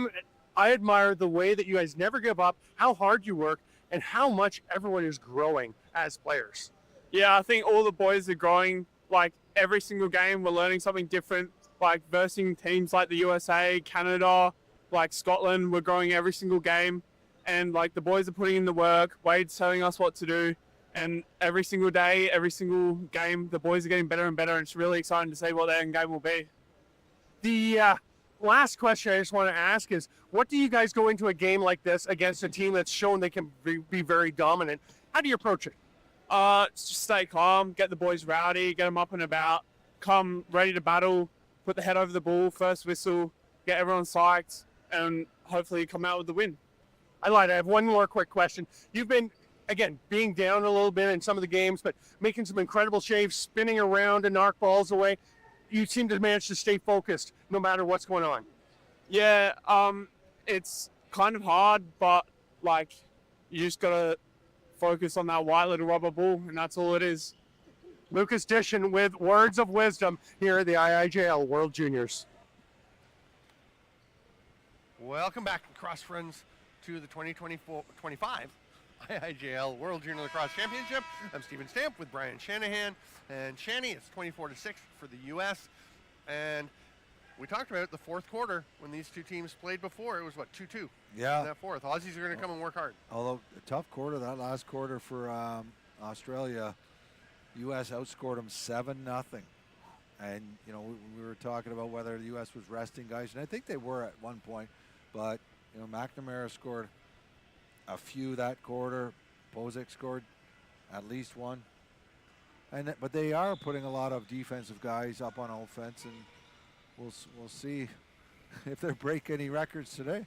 admire the way that you guys never give up, how hard you work, and how much everyone is growing as players. Yeah, I think all the boys are growing. Like, every single game, we're learning something different. Like, versing teams like the USA, Canada, like Scotland, we're growing every single game. And, like, the boys are putting in the work. Wade's telling us what to do. And every single day, every single game, the boys are getting better and better. And it's really exciting to see what their end game will be. The last question I just want to ask is, what do you guys go into a game like this against a team that's shown they can be very dominant? How do you approach it? Just stay calm, get the boys rowdy, get them up and about, come ready to battle, put the head over the ball, first whistle, get everyone psyched, and hopefully come out with the win. I lied. I have one more quick question. You've been, again, being down a little bit in some of the games, but making some incredible shaves, spinning around to knock balls away. You seem to manage to stay focused no matter what's going on. Yeah, it's kind of hard, but, like, you just got to focus on that white little rubber ball, and that's all it is. Lucas Dishon with words of wisdom here at the IIJL World Juniors. Welcome back, Lacrosse friends, to the 2024-25 IIJL World Junior Lacrosse Championship. I'm Stephen Stamp with Brian Shanahan, and Shanny, it's 24-6 for the U.S. And we talked about the fourth quarter when these two teams played before. It was, what, 2-2? Yeah. In that fourth. Aussies are going to come and work hard. Although a tough quarter, that last quarter for Australia. U.S. outscored them 7-0. And, you know, we were talking about whether the U.S. was resting guys, and I think they were at one point. But, you know, McNamara scored a few that quarter. Bozek scored at least one. But they are putting a lot of defensive guys up on offense, and we'll see if they break any records today.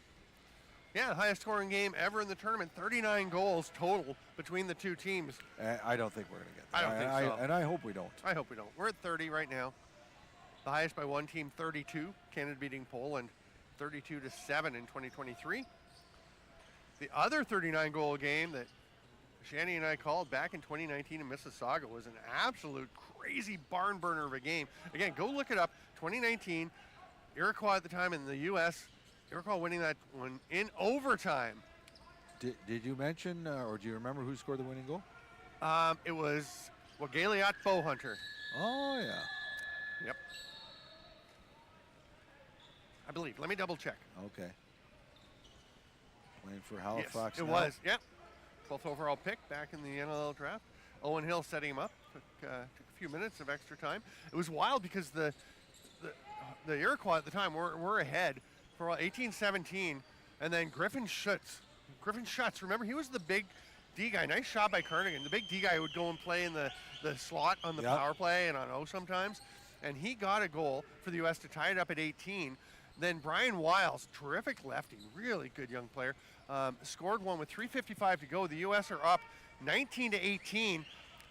Yeah, the highest scoring game ever in the tournament. 39 goals total between the two teams. I don't think we're going to get that. I don't think so. And I hope we don't. I hope we don't. We're at 30 right now. The highest by one team, 32. Canada beating Poland 32-7 in 2023. The other 39-goal game that Shanny and I called back in 2019 in Mississauga was an absolute crazy barn burner of a game. Again, go look it up. 2019, Iroquois at the time in the U.S., Iroquois winning that one in overtime. Did you mention, or do you remember who scored the winning goal? It was Galiot Bowhunter. Oh, yeah. Yep. I believe. Let me double check. Okay. Playing for Halifax. Yes, it was. Yep. 12th overall pick back in the NLL draft. Owen Hill setting him up. Took a few minutes of extra time. It was wild because the Iroquois at the time were ahead for 18-17, and then Griffin Schutz, remember, he was the big D guy. Nice shot by Kernaghan. The big D guy would go and play in the slot on the power play and on O sometimes, and he got a goal for the U.S. to tie it up at 18. Then Brian Wiles, terrific lefty, really good young player, scored one with 3:55 to go. The U.S. are up 19-18,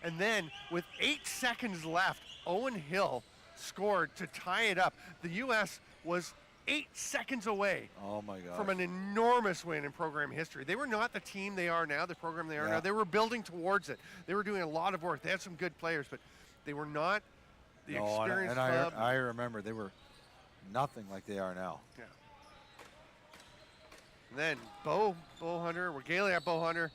and then with 8 seconds left, Owen Hill scored to tie it up. The U.S. was 8 seconds away from an enormous win in program history. They were not the team they are now, the program they are now. They were building towards it. They were doing a lot of work. They had some good players, but they were not the experienced club. I remember they were nothing like they are now. Yeah. And then Galiot Bowhunter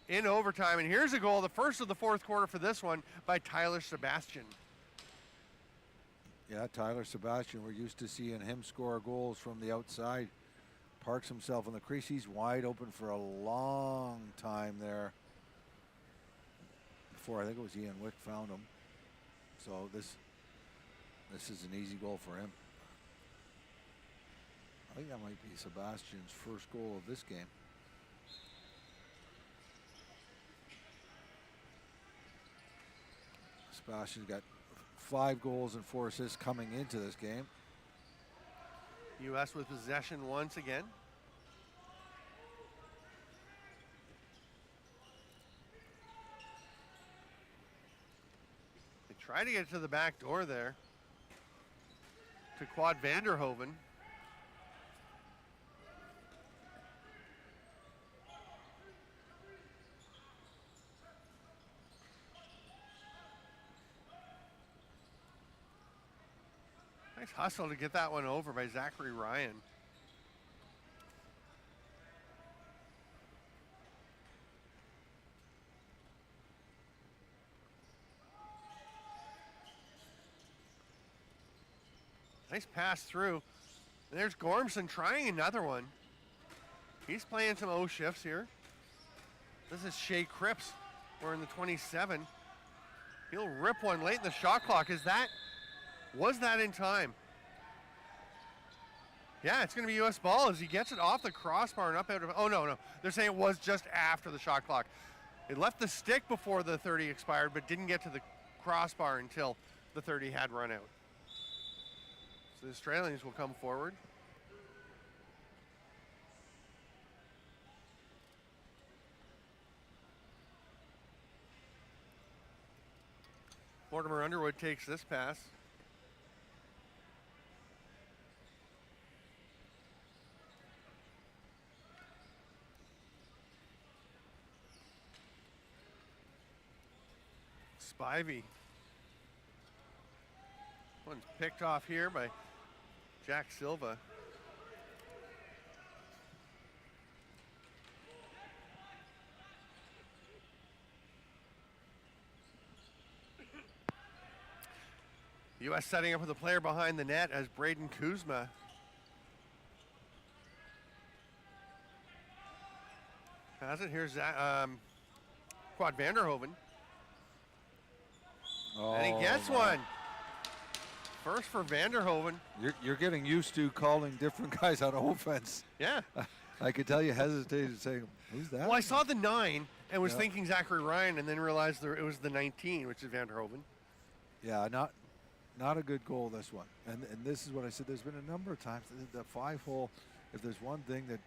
in overtime. And here's a goal, the first of the fourth quarter for this one by Tyler Sebastian. Yeah, Tyler Sebastian, we're used to seeing him score goals from the outside. Parks himself in the crease. He's wide open for a long time there. Before, I think it was Ian Wick found him. So this is an easy goal for him. I think that might be Sebastian's first goal of this game. Sebastian's got 5 goals and 4 assists coming into this game. U.S. with possession once again. They try to get to the back door there to Quad Vanderhoven. Nice hustle to get that one over by Zachary Ryan. Nice pass through. And there's Gormson trying another one. He's playing some O shifts here. This is Shea Cripps. We're in the 27. He'll rip one late in the shot clock. Was that in time? Yeah, it's going to be U.S. ball as he gets it off the crossbar and up out of. Oh, no. They're saying it was just after the shot clock. It left the stick before the 30 expired, but didn't get to the crossbar until the 30 had run out. So the Australians will come forward. Mortimer Underwood takes this pass. Spivey. One's picked off here by Jack Silva. U.S. setting up with a player behind the net as Braden Kuzma. Has it? Here's Quad Vanderhoven. And he gets one. First for Vanderhoven. You're getting used to calling different guys on offense. Yeah. I could tell you hesitated saying, who's that? Well, I saw the 9 and was thinking Zachary Ryan, and then realized it was the 19, which is Vanderhoven. Yeah, not a good goal, this one. And this is what I said. There's been a number of times the 5-hole, if there's one thing that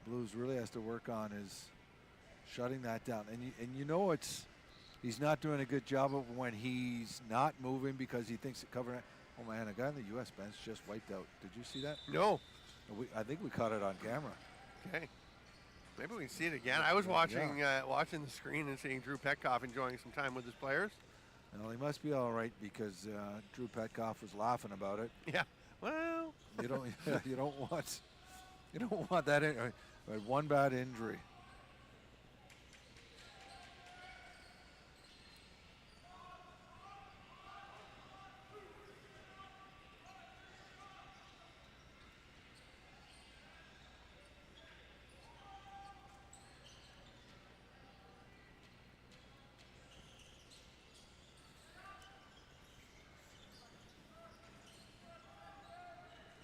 Blues really has to work on is shutting that down. And you know he's not doing a good job of when he's not moving because he thinks it covering it. Oh man, a guy on the U.S. bench just wiped out. Did you see that? No. I think we caught it on camera. Okay. Maybe we can see it again. I was watching watching the screen and seeing Drew Petkoff enjoying some time with his players. Well, he must be all right because Drew Petkoff was laughing about it. Yeah. Well. you don't want that. One bad injury.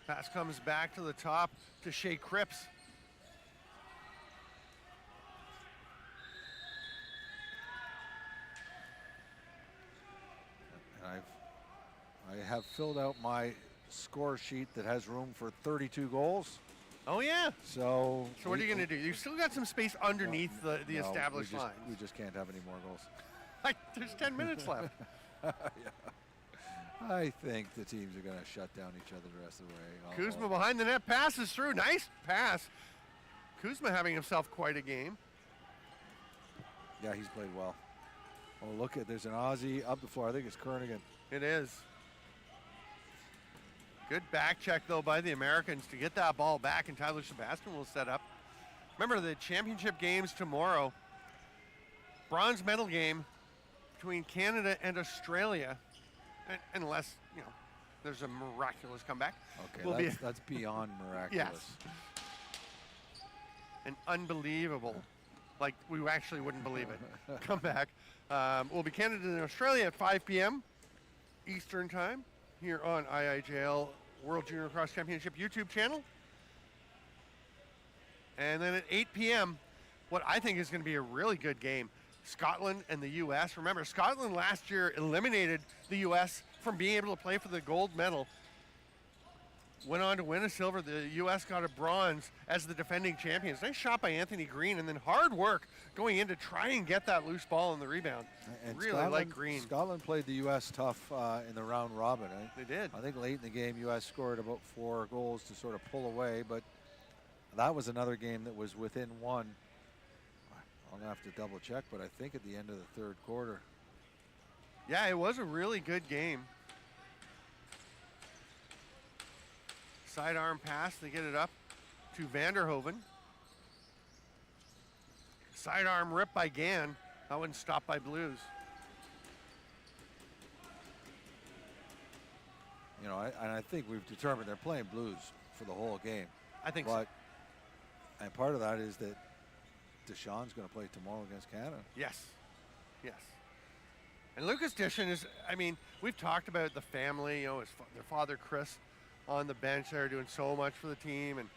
Pass comes back to the top to Shea Cripps. I have filled out my score sheet that has room for 32 goals. Oh yeah. So what are you going to do? You've still got some space underneath the established line. We just can't have any more goals. There's 10 minutes left. Yeah. I think the teams are going to shut down each other the rest of the way. Kuzma behind the net, passes through. Nice pass. Kuzma having himself quite a game. Yeah, he's played well. Oh, look at, there's an Aussie up the floor. I think it's Kernigan. It is. Good back check, though, by the Americans to get that ball back, and Tyler Sebastian will set up. Remember, the championship games tomorrow. Bronze medal game between Canada and Australia. Unless, there's a miraculous comeback. Okay, that's beyond miraculous. Yes. An unbelievable, like we actually wouldn't believe it, comeback. Will be Canada and Australia at 5 p.m. Eastern Time here on IIJL World Junior Lacrosse Championship YouTube channel. And then at 8 p.m., what I think is going to be a really good game. Scotland and the U.S. Remember, Scotland last year eliminated the U.S. from being able to play for the gold medal. Went on to win a silver. The U.S. got a bronze as the defending champions. Nice shot by Anthony Green, and then hard work going in to try and get that loose ball in the rebound. And really like Green. Scotland played the U.S. tough in the round robin. They did. I think late in the game, U.S. scored about 4 goals to sort of pull away, but that was another game that was within one. I'm going to have to double check, but I think at the end of the third quarter. Yeah, it was a really good game. Sidearm pass, they get it up to Vanderhoven. Sidearm rip by Gann. That one stopped by Blues. I think we've determined they're playing Blues for the whole game. I think so. And part of that is that Deshawn's going to play tomorrow against Canada. Yes. And Lucas Dishon is, we've talked about the family, their father, Chris, on the bench there doing so much for the team, and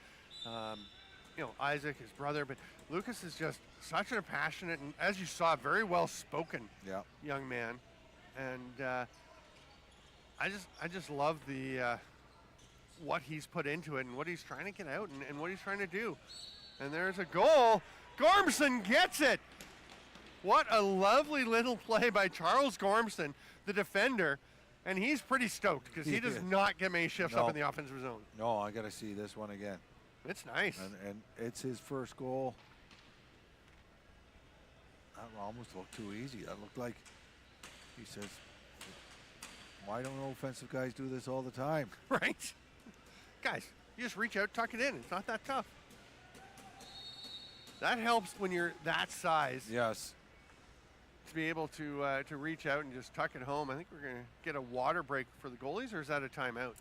Isaac, his brother, but Lucas is just such a passionate and, as you saw, very well spoken young man, and I just love the what he's put into it and what he's trying to get out and what he's trying to do. And there's a goal. Gormson gets it. What a lovely little play by Charles Gormson, the defender. And he's pretty stoked because he does not get many shifts up in the offensive zone. No, I got to see this one again. It's nice. And it's his first goal. That almost looked too easy. That looked like, he says, why don't offensive guys do this all the time? Right. Guys, you just reach out, tuck it in. It's not that tough. That helps when you're that size. Yes. To be able to reach out and just tuck it home. I think we're going to get a water break for the goalies, or is that a timeout?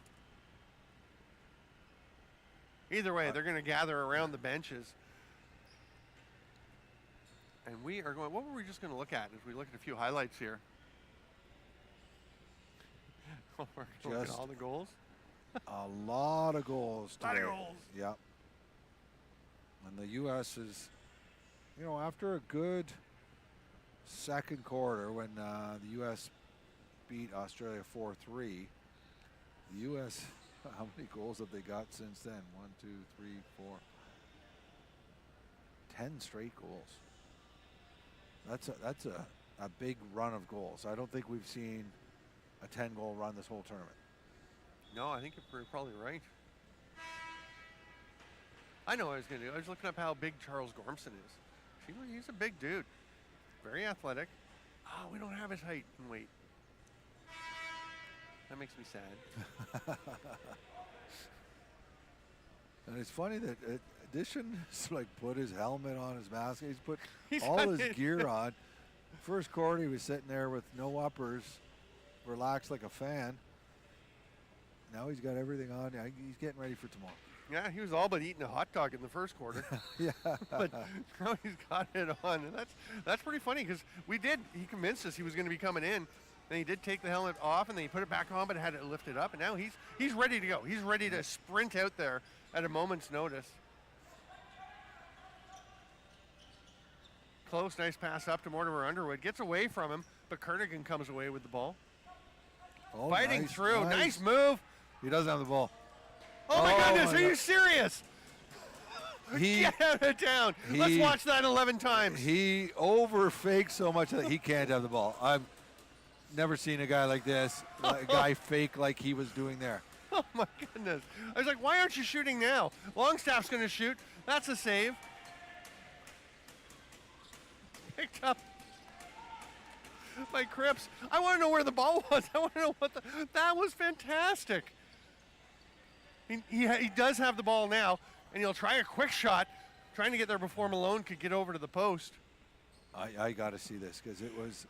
Either way, they're going to gather around the benches. And we are going, what were we just going to look at as we look at a few highlights here? We're looking at all the goals. A lot of goals today. A lot of goals. Yep. And the U.S. is, you know, after a good second quarter when the U.S. beat Australia 4-3, the U.S., how many goals have they got since then? 1, 2, 3, 4. 10 straight goals. That's a big run of goals. I don't think we've seen a 10-goal run this whole tournament. No, I think you're probably right. I know what I was going to do. I was looking up how big Charles Gormson is. He's a big dude. Very athletic. Oh, we don't have his height and weight. That makes me sad. And it's funny that Addition's like put his helmet on, his mask. He's put He's all got his gear on. First quarter, he was sitting there with no uppers, relaxed like a fan. Now he's got everything on. He's getting ready for tomorrow. Yeah, he was all but eating a hot dog in the first quarter. Yeah. But now he's got it on. And that's pretty funny because he convinced us he was going to be coming in. Then he did take the helmet off and then he put it back on, but had it lifted up. And now he's ready to go. He's ready to sprint out there at a moment's notice. Close, nice pass up to Mortimer Underwood. Gets away from him, but Kernaghan comes away with the ball. Oh, Fighting nice, through. Nice. Nice move. He doesn't have the ball. Oh my goodness, my are you God. serious? Get out of town. Let's watch that 11 times. He over-faked so much that he can't have the ball. I've never seen a guy like this, a guy fake like he was doing there. Oh my goodness. I was like, why aren't you shooting now? Longstaff's going to shoot. That's a save. Picked up by Cripps. I want to know where the ball was. I want to know that was fantastic. He does have the ball now, and he'll try a quick shot, trying to get there before Malone could get over to the post. I got to see this because it was.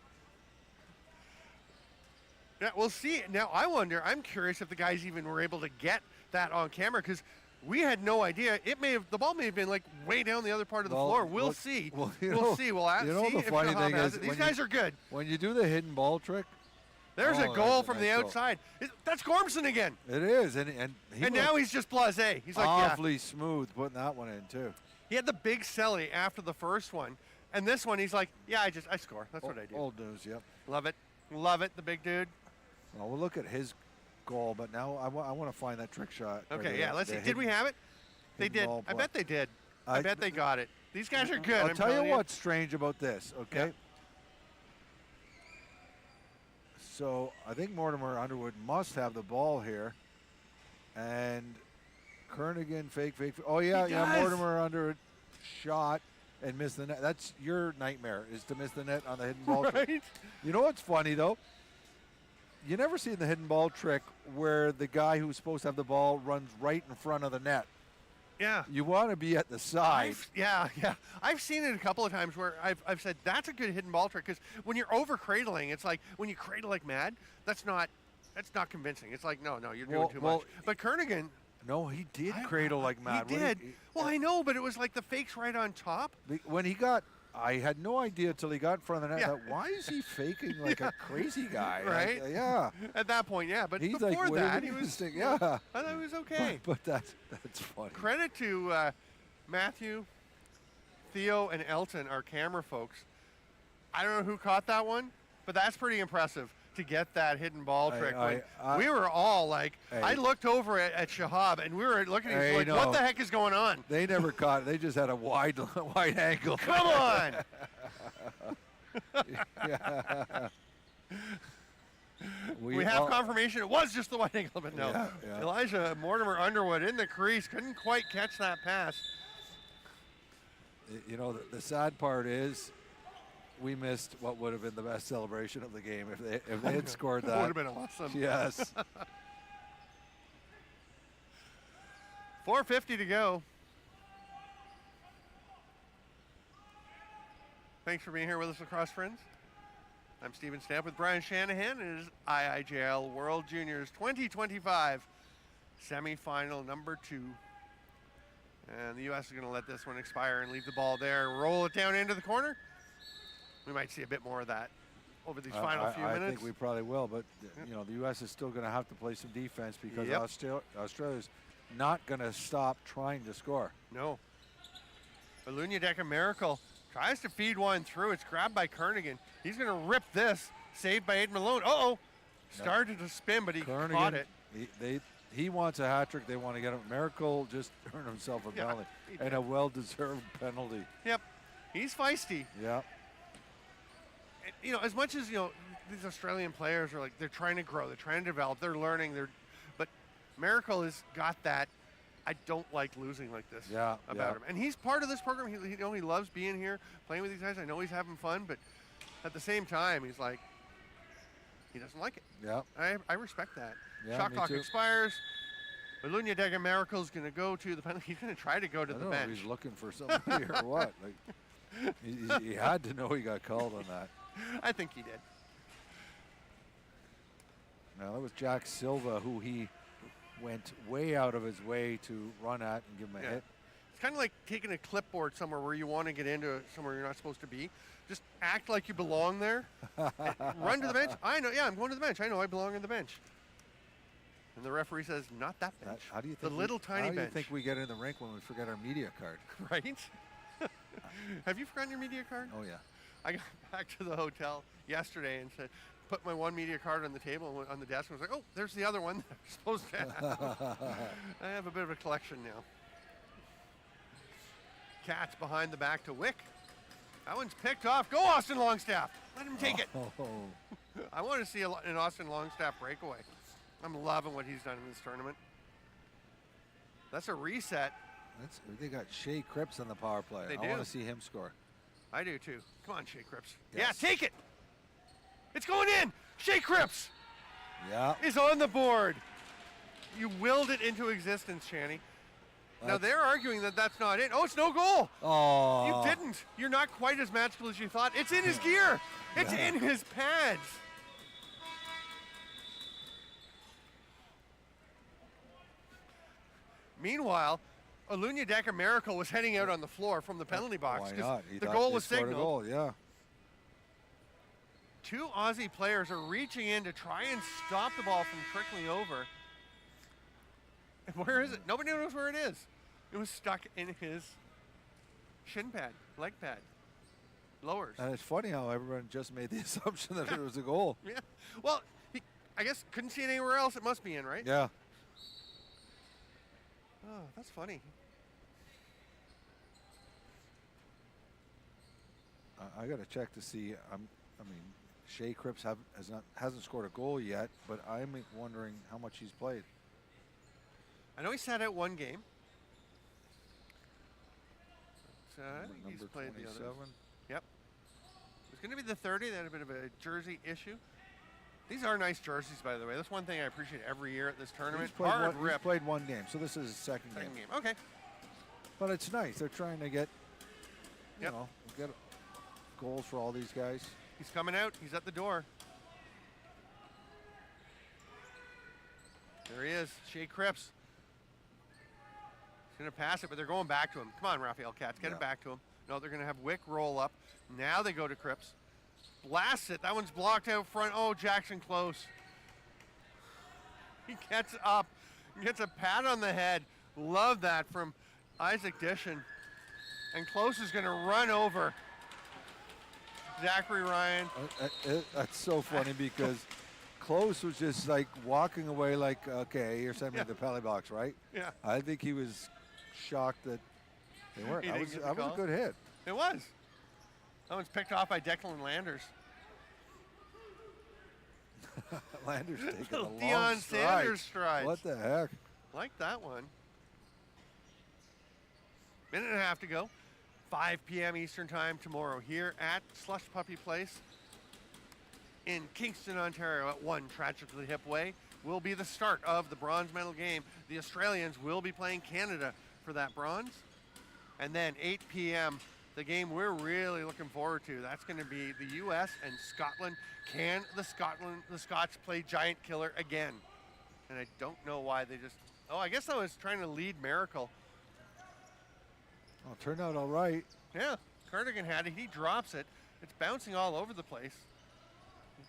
Yeah, we'll see. Now, I'm curious if the guys even were able to get that on camera because we had no idea. The ball may have been like way down the other part of the floor. We'll see. We'll see. We'll see the if funny Shahab thing has is it. These guys are good. When you do the hidden ball trick. There's a goal that's from a the nice goal. outside. That's Gormson again. It is, and now he's just blasé. He's like, awfully smooth putting that one in too. He had the big celly after the first one, and this one he's like, yeah, I score. That's what I do. Old news, yep. Love it, the big dude. Well, we'll look at his goal, but now I want to find that trick shot. Okay, yeah, let's see. Did we have it? They did. I bet they did. I bet they got it. These guys are good. I'll tell you what's strange about this, okay? Yeah. So I think Mortimer Underwood must have the ball here. And Kernaghan, fake. Oh, yeah, Mortimer Underwood shot and missed the net. That's your nightmare, is to miss the net on the hidden ball trick. Right? You know what's funny, though? You never see the hidden ball trick where the guy who's supposed to have the ball runs right in front of the net. Yeah. You want to be at the side. Yeah. I've seen it a couple of times where I've said that's a good hidden ball trick because when you're over cradling, it's like when you cradle like mad, that's not convincing. It's like, no, you're doing too much. But Kernaghan. No, he did cradle like mad. He did. I know, but it was like the fakes right on top. When he got, I had no idea till he got in front of the net. I thought, why is he faking like a crazy guy? Right? Yeah. At that point, yeah. But he's before like, that, he was. Yeah. I thought he was okay. But that's funny. Credit to Matthew, Theo, and Elton, our camera folks. I don't know who caught that one, but that's pretty impressive to get that hidden ball trick. We were all like, I looked over at Shahab, and we were looking at him like, what the heck is going on? They never caught it. They just had a wide angle. Come on! We have confirmation it was just the wide angle, but no. Yeah. Elijah Mortimer Underwood in the crease, couldn't quite catch that pass. You know, the sad part is we missed what would have been the best celebration of the game if they had scored that. Would have been awesome. Yes. 4:50 to go. Thanks for being here with us, Lacrosse friends. I'm Stephen Stamp with Brian Shanahan. It is IIJL World Juniors 2025 semifinal number 2. And the U.S. is going to let this one expire and leave the ball there. Roll it down into the corner. We might see a bit more of that. over these final few minutes. I think we probably will, but you know, the U.S. is still going to have to play some defense because Australia's not going to stop trying to score. No. Aluniadeka Miracle tries to feed one through. It's grabbed by Kernigan. He's going to rip this. Saved by Aiden Malone. Started to spin, but he caught it. He wants a hat trick. They want to get him. Miracle just earned himself a penalty and a well-deserved penalty. Yep. He's feisty. Yeah. You know, as much as, you know, these Australian players are like, they're trying to grow, they're trying to develop, they're learning, but Miracle has got that, I don't like losing like this about him. And he's part of this program. He, you know, he loves being here, playing with these guys. I know he's having fun, but at the same time, he's like, he doesn't like it. Yeah. I respect that. Yeah, Shot clock expires. Aluniadeka Miracle's going to go to the penalty. He's going to try to go to the bench. He's looking for somebody or what. Like, he had to know he got called on that. I think he did. Now, that was Jack Silva, who he went way out of his way to run at and give him a hit. It's kind of like taking a clipboard somewhere where you want to get into somewhere you're not supposed to be. Just act like you belong there. Run to the bench. I know. Yeah, I'm going to the bench. I know I belong on the bench. And the referee says, not that bench. How do you think tiny bench. How do you think we get in the rink when we forget our media card? Right? Have you forgotten your media card? Oh, yeah. I got back to the hotel yesterday and said, put my one media card on the table and went on the desk and was like, oh, there's the other one that I'm supposed to have. I have a bit of a collection now. Cats behind the back to Wick. That one's picked off. Go Austin Longstaff. Let him take it. I want to see an Austin Longstaff breakaway. I'm loving what he's done in this tournament. That's a reset. They got Shea Cripps on the power play. I want to see him score. I do too. Come on, Shea Cripps. Yes. Yeah, take it. It's going in. Shea Cripps is on the board. You willed it into existence, Channy. Now they're arguing that that's not it. Oh, it's no goal. Oh. You didn't. You're not quite as magical as you thought. It's in his gear. It's in his pads. Meanwhile, Aluniadeka Miracle was heading out on the floor from the penalty box because the goal was signaled. Two Aussie players are reaching in to try and stop the ball from trickling over. And where is it? Nobody knows where it is. It was stuck in his shin pad, leg pad, lowers. And it's funny how everyone just made the assumption that it was a goal. Yeah. Well, I guess couldn't see it anywhere else. It must be in, right? Yeah. Oh, that's funny. I got to check to see. I mean, Shea Cripps hasn't scored a goal yet, but I'm wondering how much he's played. I know he sat out one game. So I think he's played 27. The others. Yep. It's going to be the 30. They had a bit of a jersey issue. These are nice jerseys, by the way. That's one thing I appreciate every year at this tournament. He's played one game, so this is his second game. Okay. But it's nice. They're trying to get, you know, get goals for all these guys. He's coming out. He's at the door. There he is, Shea Cripps. He's going to pass it, but they're going back to him. Come on, Raphael Katz, get it back to him. No, they're going to have Wick roll up. Now they go to Cripps. Blasts it. That one's blocked out front. Oh, Jackson Close. He gets up, gets a pat on the head. Love that from Isaac Dishon. And Close is going to run over Zachary Ryan. That's so funny because Close was just like walking away like, okay, you're sending me to the penalty box, right? Yeah. I think he was shocked that they weren't. That was a good hit. It was. That one's picked off by Declan Landers. Landers taking a long Deion Sanders stride. What the heck? Like that one. Minute and a half to go. 5 p.m. Eastern Time tomorrow here at Slush Puppie Place in Kingston, Ontario at 1 Tragically Hip Way will be the start of the bronze medal game. The Australians will be playing Canada for that bronze. And then 8 p.m., the game we're really looking forward to. That's going to be the U.S. and Scotland. Can the Scots play Giant Killer again? And I don't know why they just... Oh, I guess I was trying to lead Miracle. Oh, turned out all right. Yeah, Cardigan had it. He drops it. It's bouncing all over the place.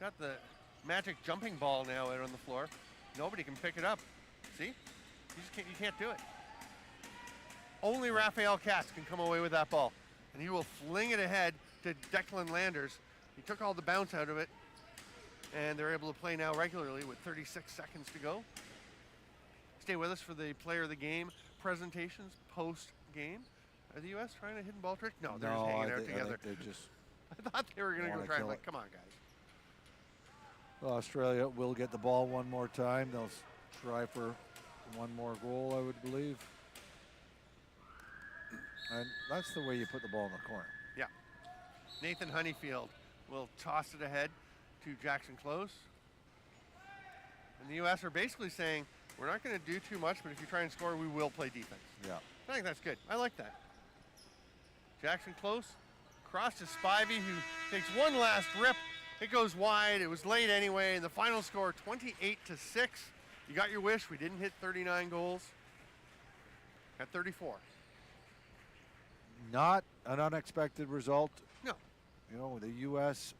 got the magic jumping ball now out on the floor. Nobody can pick it up. See? You can't do it. Only Raphael Katz can come away with that ball. And he will fling it ahead to Declan Landers. He took all the bounce out of it. And they're able to play now regularly with 36 seconds to go. Stay with us for the player of the game presentations post-game. Are the U.S. trying a hidden ball trick? No, they're just hanging out together. I think they just I thought they were going to go try and come on, guys. Well, Australia will get the ball one more time. They'll try for one more goal, I would believe. And that's the way you put the ball in the corner. Yeah. Nathan Honeyfield will toss it ahead to Jackson Close. And the U.S. are basically saying, we're not going to do too much, but if you try and score, we will play defense. Yeah. I think that's good. I like that. Jackson Close, cross to Spivey, who takes one last rip. It goes wide. It was late anyway. The final score, 28-6. You got your wish. We didn't hit 39 goals. Got 34. Not an unexpected result. No. You know, the U.S.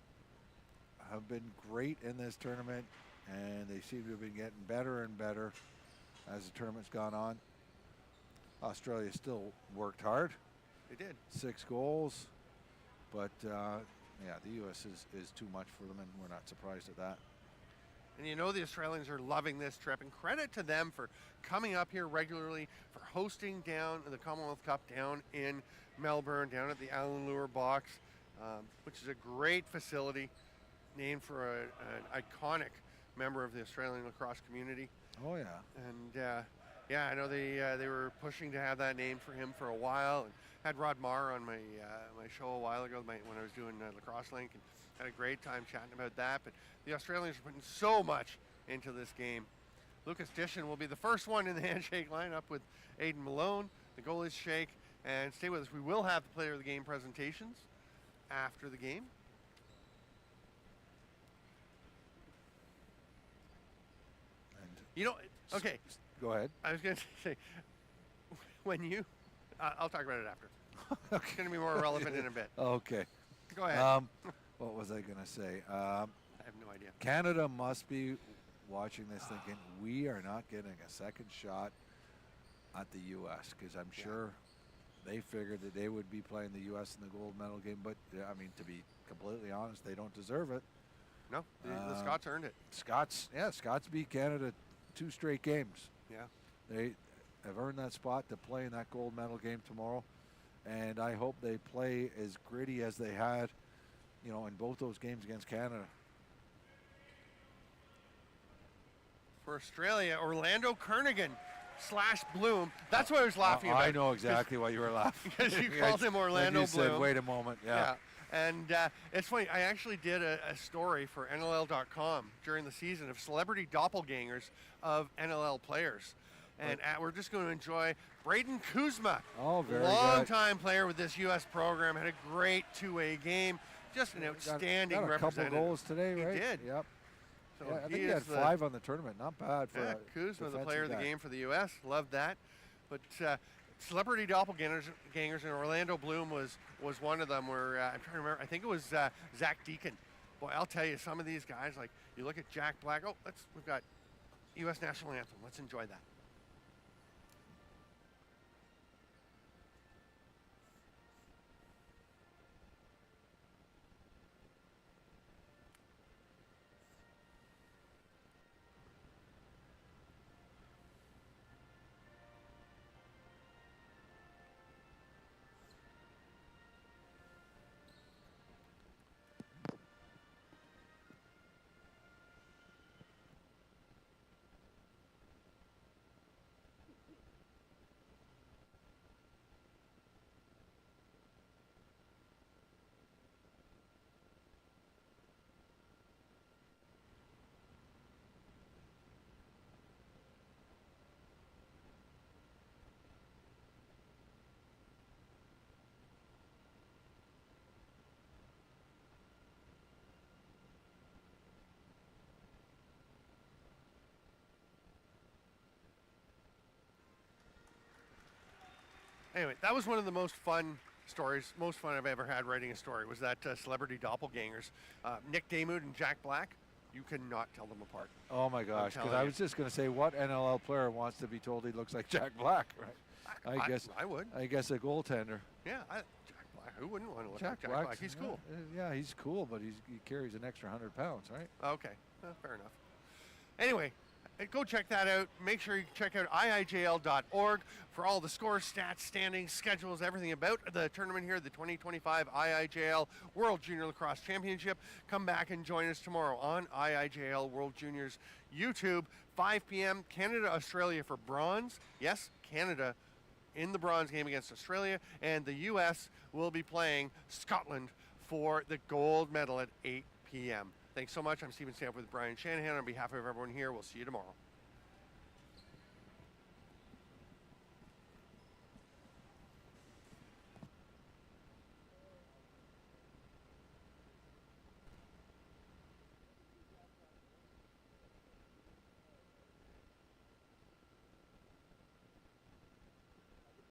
have been great in this tournament, and they seem to have been getting better and better as the tournament's gone on. Australia still worked hard. They did. 6 goals. But, yeah, the U.S. is too much for them, and we're not surprised at that. And you know the Australians are loving this trip, and credit to them for coming up here regularly, for hosting down the Commonwealth Cup down in Melbourne, down at the Alan Lure Box, which is a great facility named for an iconic member of the Australian lacrosse community. Oh, yeah. And, yeah, I know they were pushing to have that name for him for a while, and had Rod Marr on my my show a while ago when I was doing Lacrosse Link, and had a great time chatting about that. But the Australians are putting so much into this game. Lucas Dishon will be the first one in the handshake lineup with Aidan Malone. The goal is shake. And stay with us. We will have the player of the game presentations after the game. And you know, okay. Go ahead. I was going to say, when you, I'll talk about it after. Okay. It's going to be more relevant in a bit. Okay. Go ahead. What was I going to say? I have no idea. Canada must be watching this thinking, we are not getting a second shot at the U.S. because I'm sure they figured that they would be playing the U.S. in the gold medal game. But, I mean, to be completely honest, they don't deserve it. No, the Scots earned it. Scots beat Canada 2 straight games. Yeah. They have earned that spot to play in that gold medal game tomorrow. And I hope they play as gritty as they had, you know, in both those games against Canada. For Australia, Orlando Kernaghan / Bloom. That's what I was laughing about. I know exactly why you were laughing. Because you called him Orlando you Bloom. Said, wait a moment. Yeah. And it's funny, I actually did a story for NLL.com during the season of celebrity doppelgangers of NLL players. And we're just going to enjoy Braden Kuzma. Oh, very long-time player with this U.S. program. Had a great two-way game. Just an outstanding got a representative. couple goals today, right? He did. Yep. So I think he had 5 on the tournament. Not bad for Kuzma, the defensive player of the guy. game for the U.S. Loved that. But celebrity doppelgangers and Orlando Bloom was one of them. Where I'm trying to remember. I think it was Zach Deacon. Boy, I'll tell you, some of these guys, like you look at Jack Black. Oh, we've got U.S. national anthem. Let's enjoy that. Anyway, that was one of the most fun stories. Most fun I've ever had writing a story was that celebrity doppelgangers, Nick Damoud and Jack Black. You cannot tell them apart. Oh my gosh! Because I was just going to say, what NLL player wants to be told he looks like Jack Black, right? I guess I would. I guess a goaltender. Yeah, Jack Black. Who wouldn't want to look like Jack Black? He's cool. Yeah, he's cool, but he carries an extra 100 pounds, right? Okay, fair enough. Anyway, go check that out. Make sure you check out IIJL.org for all the scores, stats, standings, schedules, everything about the tournament here, the 2025 IIJL World Junior Lacrosse Championship. Come back and join us tomorrow on IIJL World Juniors YouTube, 5 p.m. Canada, Australia for bronze. Yes, Canada in the bronze game against Australia, and the U.S. will be playing Scotland for the gold medal at 8 p.m. Thanks so much. I'm Stephen Stamp with Brian Shanahan. On behalf of everyone here, we'll see you tomorrow.